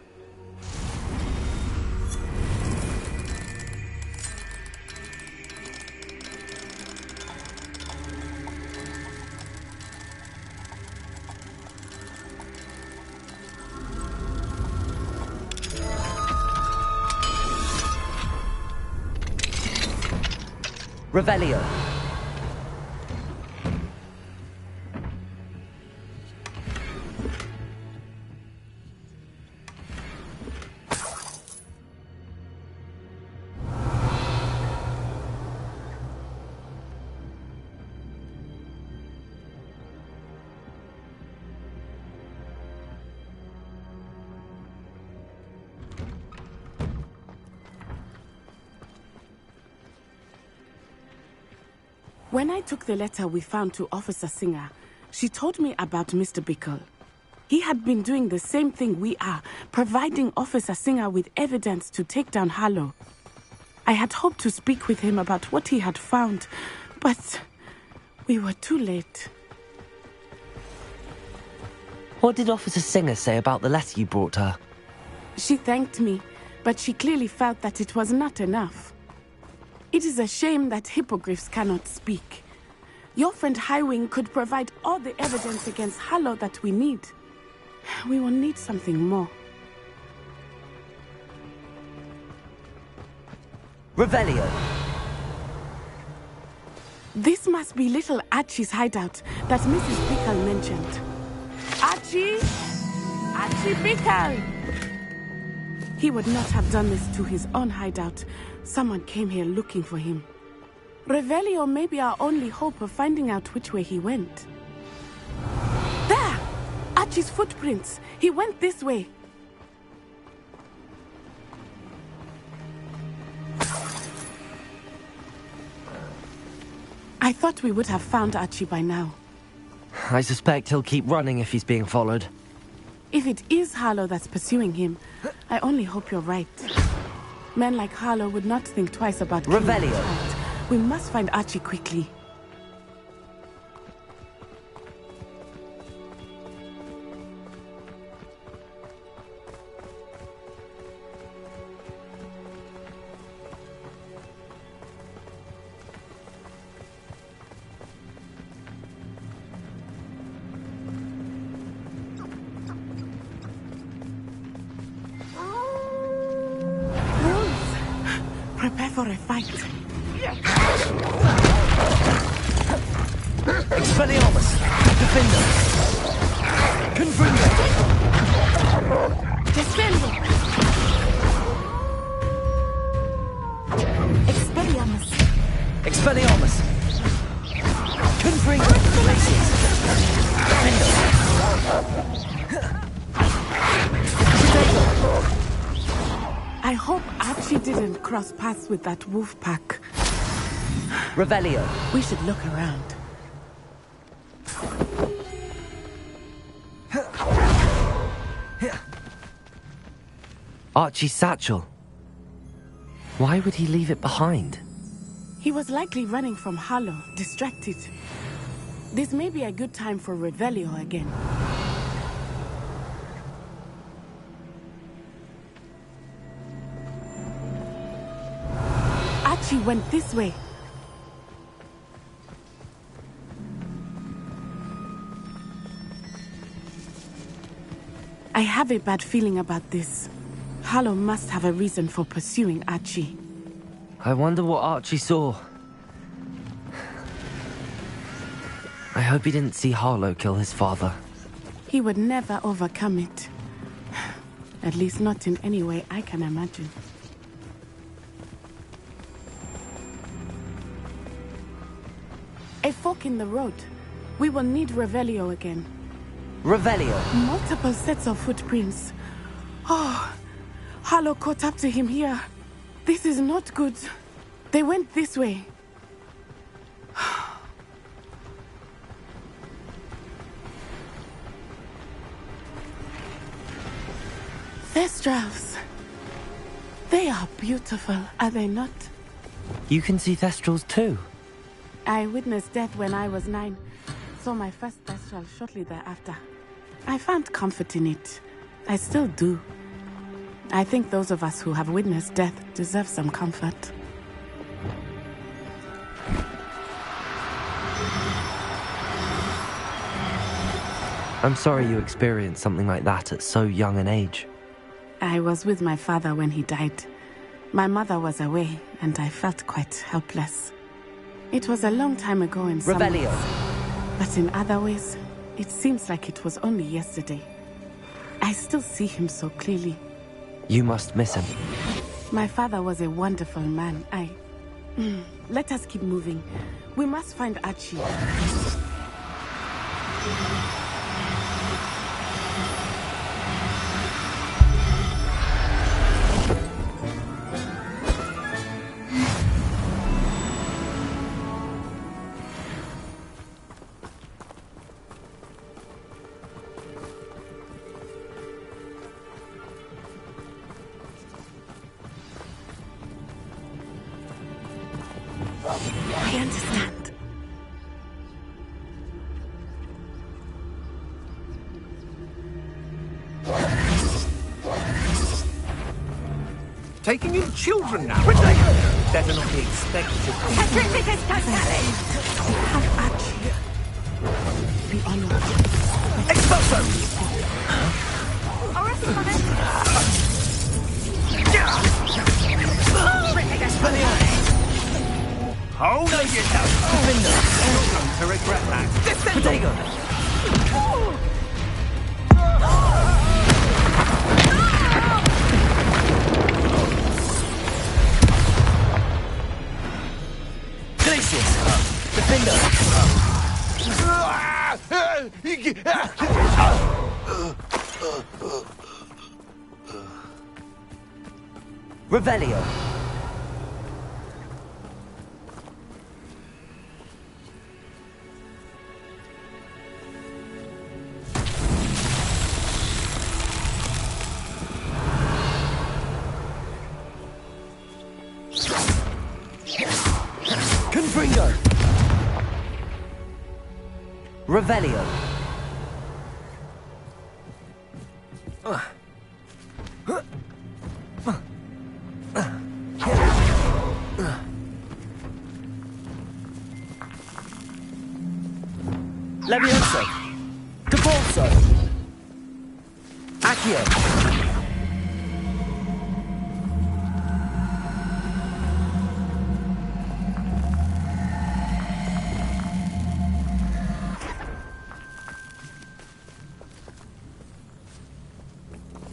Revelio. When I took the letter we found to Officer Singer, she told me about Mr. Bickle. He had been doing the same thing we are, providing Officer Singer with evidence to take down Harlow. I had hoped to speak with him about what he had found, but we were too late. What did Officer Singer say about the letter you brought her? She thanked me, but she clearly felt that it was not enough. It is a shame that hippogriffs cannot speak. Your friend Highwing could provide all the evidence against Harlow that we need. We will need something more. Revelio. This must be little Archie's hideout that Mrs. Bickle mentioned. Archie! Archie Bickle! He would not have done this to his own hideout. Someone came here looking for him. Revelio may be our only hope of finding out which way he went. There! Archie's footprints. He went this way. I thought we would have found Archie by now. I suspect he'll keep running if he's being followed. If it is Harlow that's pursuing him, I only hope you're right. Men like Harlow would not think twice about killing a Revelio. child. We must find Archie quickly. Prepare for a fight. Expelliarmus. Defender. Confringo. Defendo. Expelliarmus. Expelliarmus. Confringo. Places. I hope Archie didn't cross paths with that wolf pack. Revelio. We should look around. Archie's satchel. Why would he leave it behind? He was likely running from Harlow, distracted. This may be a good time for Revelio again. Archie went this way. I have a bad feeling about this. Harlow must have a reason for pursuing Archie. I wonder what Archie saw. I hope he didn't see Harlow kill his father. He would never overcome it. At least not in any way I can imagine. A fork in the road. We will need Revelio again. Revelio. Multiple sets of footprints. Oh, Harlow caught up to him here. This is not good. They went this way. Thestrals. They are beautiful, are they not? You can see Thestrals too. I witnessed death when I was 9. Saw my first Thestral shortly thereafter. I found comfort in it. I still do. I think those of us who have witnessed death deserve some comfort. I'm sorry you experienced something like that at so young an age. I was with my father when he died. My mother was away, and I felt quite helpless. It was a long time ago in some ways, but in other ways, it seems like it was only yesterday. I still see him so clearly. You must miss him. My father was a wonderful man. Let us keep moving. We must find Archie. I understand. Taking in children now. Better not be expected. Have Archie. Be honored. Expulso! Hold on yourself! You're going to regret that. Potato! Glacius! Defender! Revelio! Confringo! Revelio! Levioso! Capolso! Accio!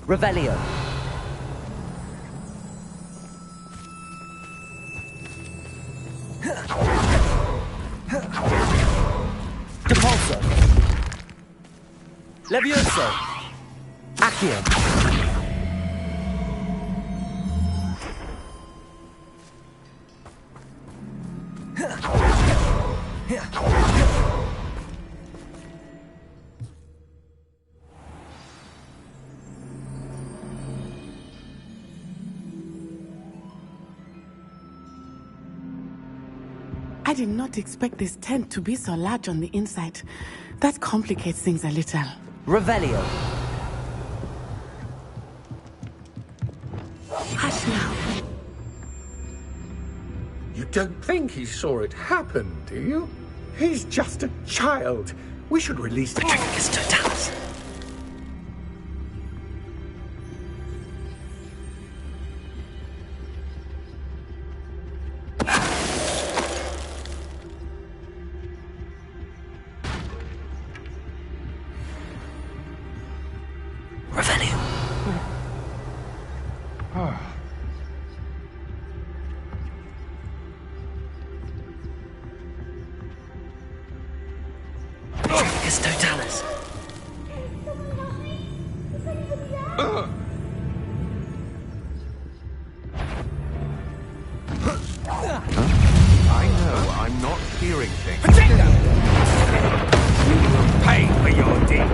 Revelio. Capolso. Levioso. Accio. I did not expect this tent to be so large on the inside. That complicates things a little. Revelio. Hush now. don't think he saw it happen, do you? He's just a child. We should release him. Patricus Totalis. Patricus Totalis. I know, I'm not hearing things. You will pay for your deed.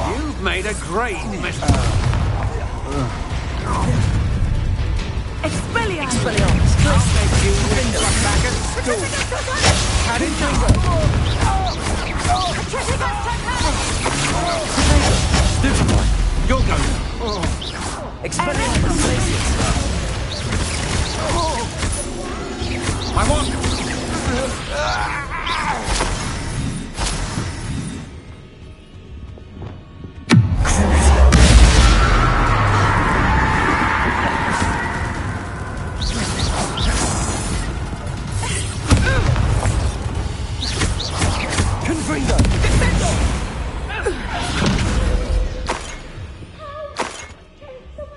You've made a great mistake. Expelliarmus! Expelliarmus! I'll make you windrun back at school. Cannon chamber! You'll go now. Expelliarmus! I want...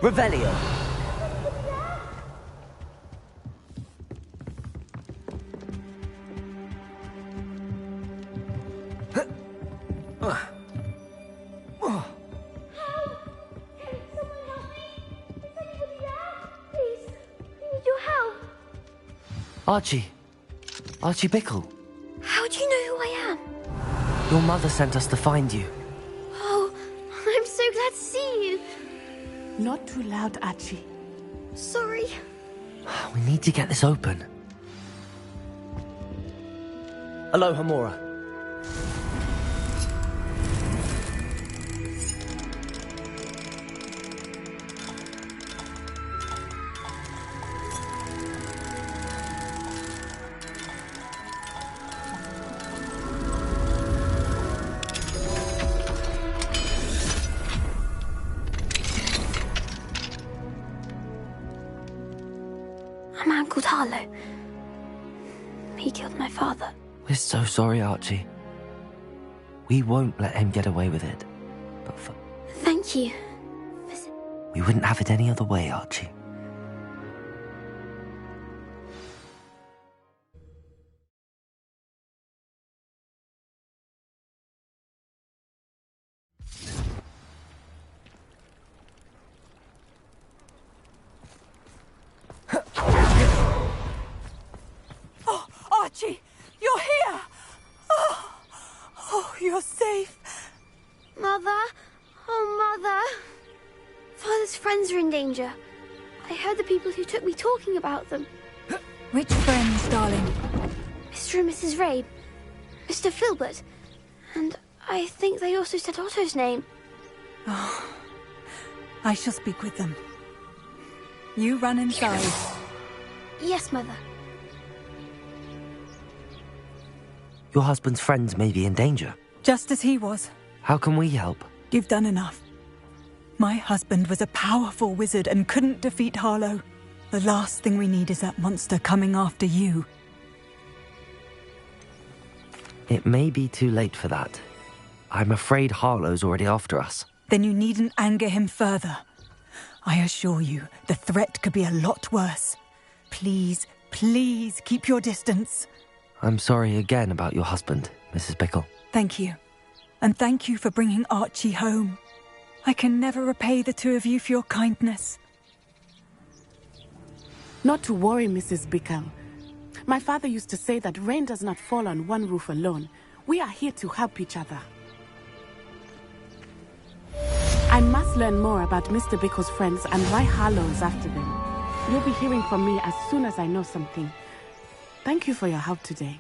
Revelio. Archie. Archie Bickle. How do you know who I am? Your mother sent us to find you. Oh, I'm so glad to see you. Not too loud, Archie. Sorry. We need to get this open. Aloha, Mora. A man called Harlow. He killed my father. We're so sorry, Archie. We won't let him get away with it. But Thank you. we wouldn't have it any other way, Archie. Oh, Archie, you're here! Oh, you're safe. Mother? Oh, Mother. Father's friends are in danger. I heard the people who took me talking about them. Which friends, darling? Mr. and Mrs. Rabe, Mr. Filbert, and I think they also said Otto's name. Oh, I shall speak with them. You run inside. Yes, Mother. Your husband's friends may be in danger. Just as he was. How can we help? You've done enough. My husband was a powerful wizard and couldn't defeat Harlow. The last thing we need is that monster coming after you. It may be too late for that. I'm afraid Harlow's already after us. Then you needn't anger him further. I assure you, the threat could be a lot worse. Please, please keep your distance. I'm sorry again about your husband, Mrs. Bickle. Thank you. And thank you for bringing Archie home. I can never repay the two of you for your kindness. Not to worry, Mrs. Bickle. My father used to say that rain does not fall on one roof alone. We are here to help each other. I must learn more about Mr. Bickle's friends and why Harlow is after them. You'll be hearing from me as soon as I know something. Thank you for your help today.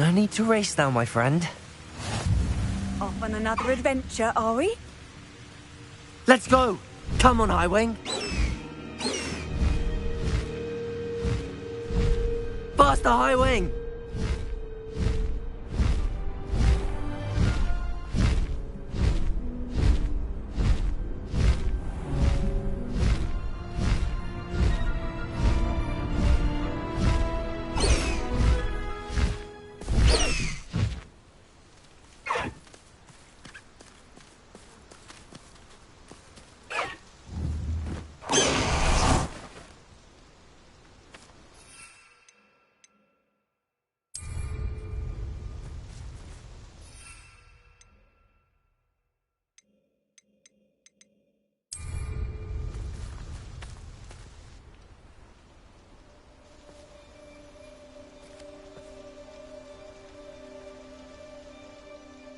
No need to race now, my friend. Off on another adventure, are we? Let's go! Come on, Highwing! Faster, Highwing!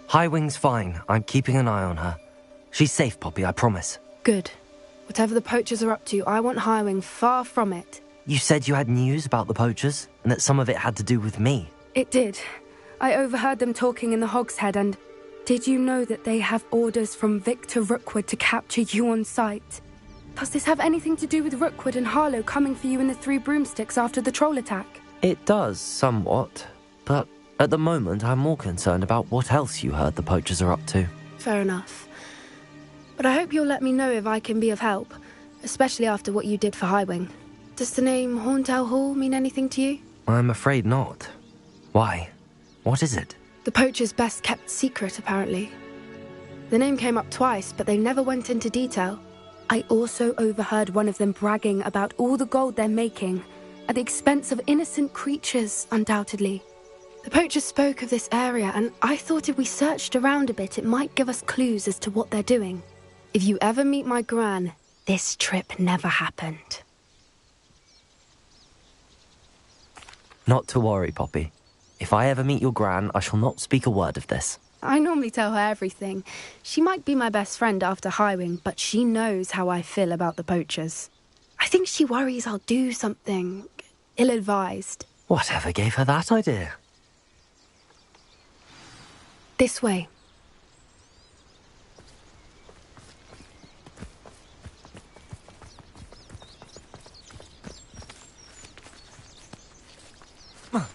Highwing's fine. I'm keeping an eye on her. She's safe, Poppy, I promise. Good. Whatever the poachers are up to, I want Highwing far from it. You said you had news about the poachers, and that some of it had to do with me. It did. I overheard them talking in the Hogshead, and did you know that they have orders from Victor Rookwood to capture you on sight? Does this have anything to do with Rookwood and Harlow coming for you in the Three Broomsticks after the troll attack? It does, somewhat. But at the moment, I'm more concerned about what else you heard the poachers are up to. Fair enough. But I hope you'll let me know if I can be of help, especially after what you did for Highwing. Does the name Horntail Hall mean anything to you? I'm afraid not. Why? What is it? The poachers' best kept secret, apparently. The name came up twice, but they never went into detail. I also overheard one of them bragging about all the gold they're making, at the expense of innocent creatures, undoubtedly. The poachers spoke of this area, and I thought if we searched around a bit, it might give us clues as to what they're doing. If you ever meet my gran, this trip never happened. Not to worry, Poppy. If I ever meet your gran, I shall not speak a word of this. I normally tell her everything. She might be my best friend after Highwing, but she knows how I feel about the poachers. I think she worries I'll do something ill-advised. Whatever gave her that idea? This way. A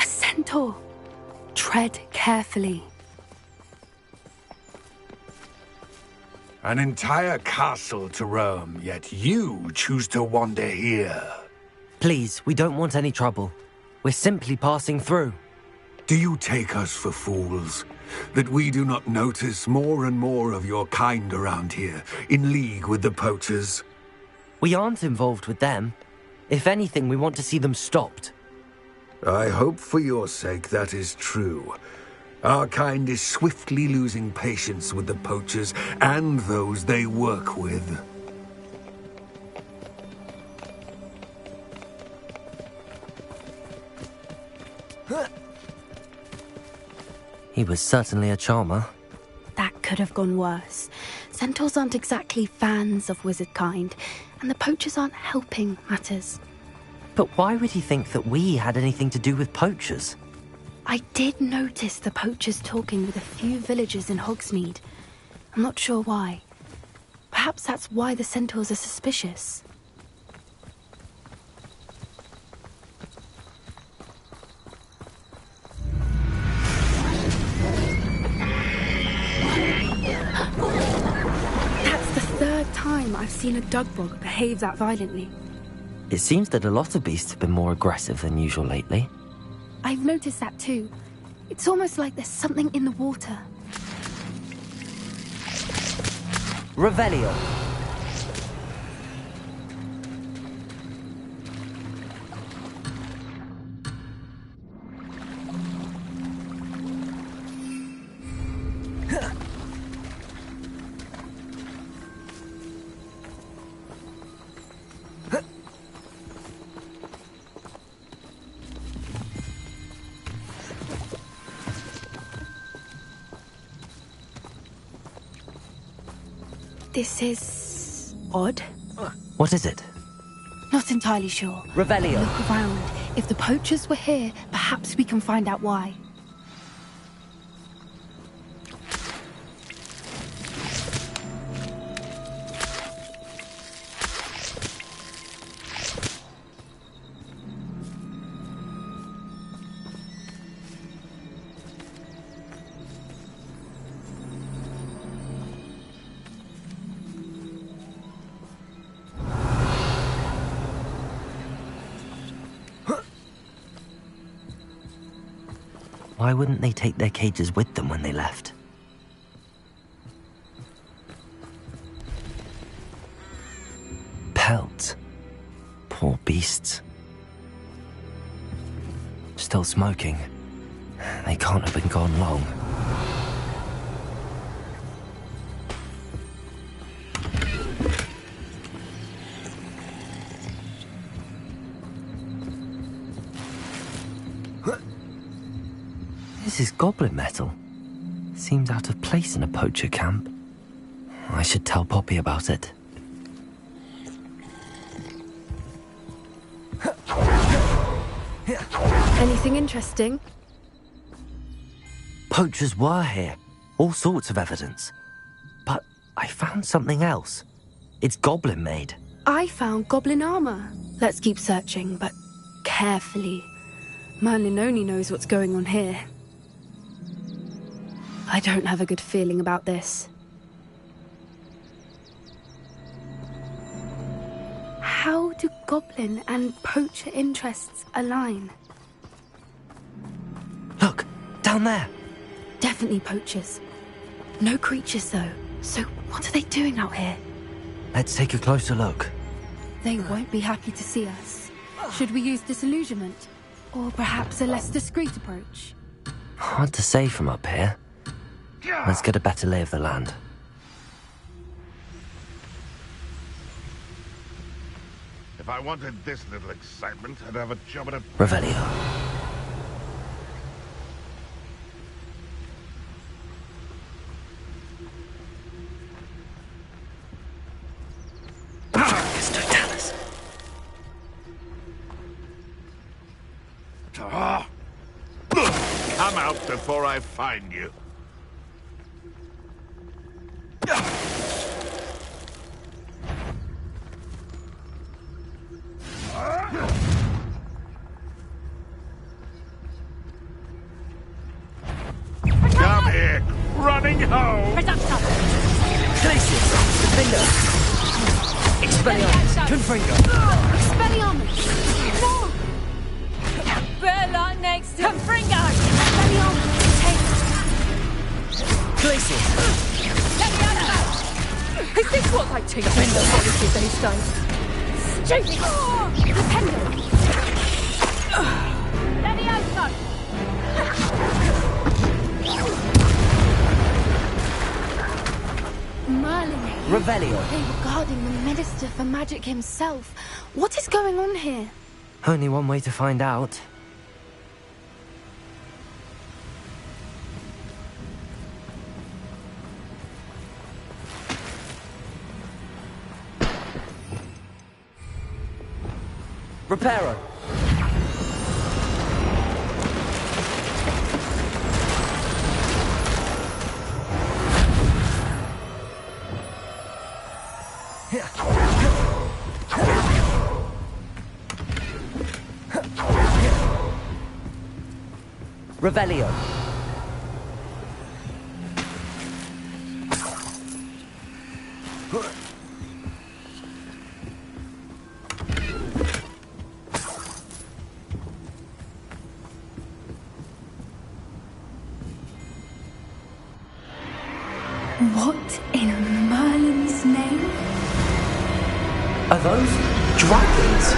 centaur. Tread carefully. An entire castle to roam, yet you choose to wander here. Please, we don't want any trouble. We're simply passing through. Do you take us for fools? That we do not notice more and more of your kind around here, in league with the poachers? We aren't involved with them. If anything, we want to see them stopped. I hope for your sake that is true. Our kind is swiftly losing patience with the poachers and those they work with. He was certainly a charmer. That could have gone worse. Centaurs aren't exactly fans of wizard kind, and the poachers aren't helping matters. But why would he think that we had anything to do with poachers? I did notice the poachers talking with a few villagers in Hogsmeade. I'm not sure why. Perhaps that's why the centaurs are suspicious. That's the third time I've seen a dugbog behave that violently. It seems that a lot of beasts have been more aggressive than usual lately. I've noticed that too. It's almost like there's something in the water. Revelio. This is odd. What is it? Not entirely sure. Revelio. Look around. If the poachers were here, perhaps we can find out why. Why wouldn't they take their cages with them when they left? Pelts. Poor beasts. Still smoking. They can't have been gone long. This is goblin metal. Seems out of place in a poacher camp. I should tell Poppy about it. Anything interesting? Poachers were here. All sorts of evidence. But I found something else. It's goblin made. I found goblin armor. Let's keep searching, but carefully. Merlin only knows what's going on here. I don't have a good feeling about this. How do goblin and poacher interests align? Look, down there. Definitely poachers. No creatures, though. So what are they doing out here? Let's take a closer look. They won't be happy to see us. Should we use disillusionment? Or perhaps a less discreet approach? Hard to say from up here. Let's get a better lay of the land. If I wanted this little excitement, I'd have a job at a... Revelio. Come out before I find you. Come here, running home. Glacius, Defender. Expelliarmus, Confringo. Expelliarmus! No! Bella next to Confringo! Expelliarmus! Glacius. Is this what I teach in the policy these days? Stupid! Dependent! Levioso! Merlin. Revelio. They were guarding the Minister for Magic himself. What is going on here? Only one way to find out. Reparo. Revelio. What in Merlin's name? Are those dragons?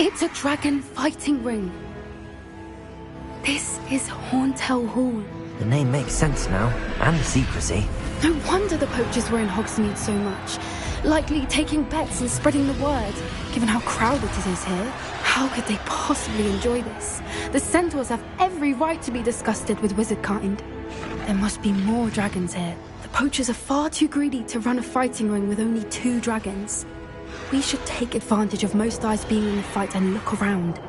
It's a dragon fighting ring. This is Hauntel Hall. The name makes sense now, and the secrecy. No wonder the poachers were in Hogsmeade so much. Likely taking bets and spreading the word. Given how crowded it is here, how could they possibly enjoy this? The centaurs have every right to be disgusted with wizard kind. There must be more dragons here. The poachers are far too greedy to run a fighting ring with only 2 dragons. We should take advantage of most eyes being in the fight and look around.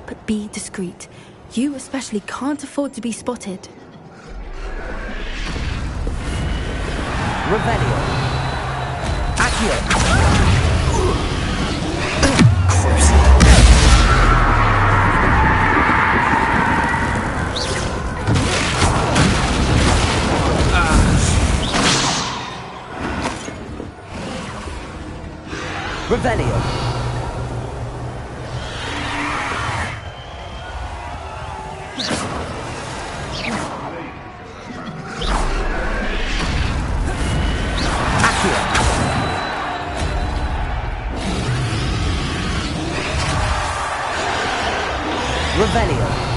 But be discreet. You especially can't afford to be spotted. Revelio. Accio. Revelio. Revelio.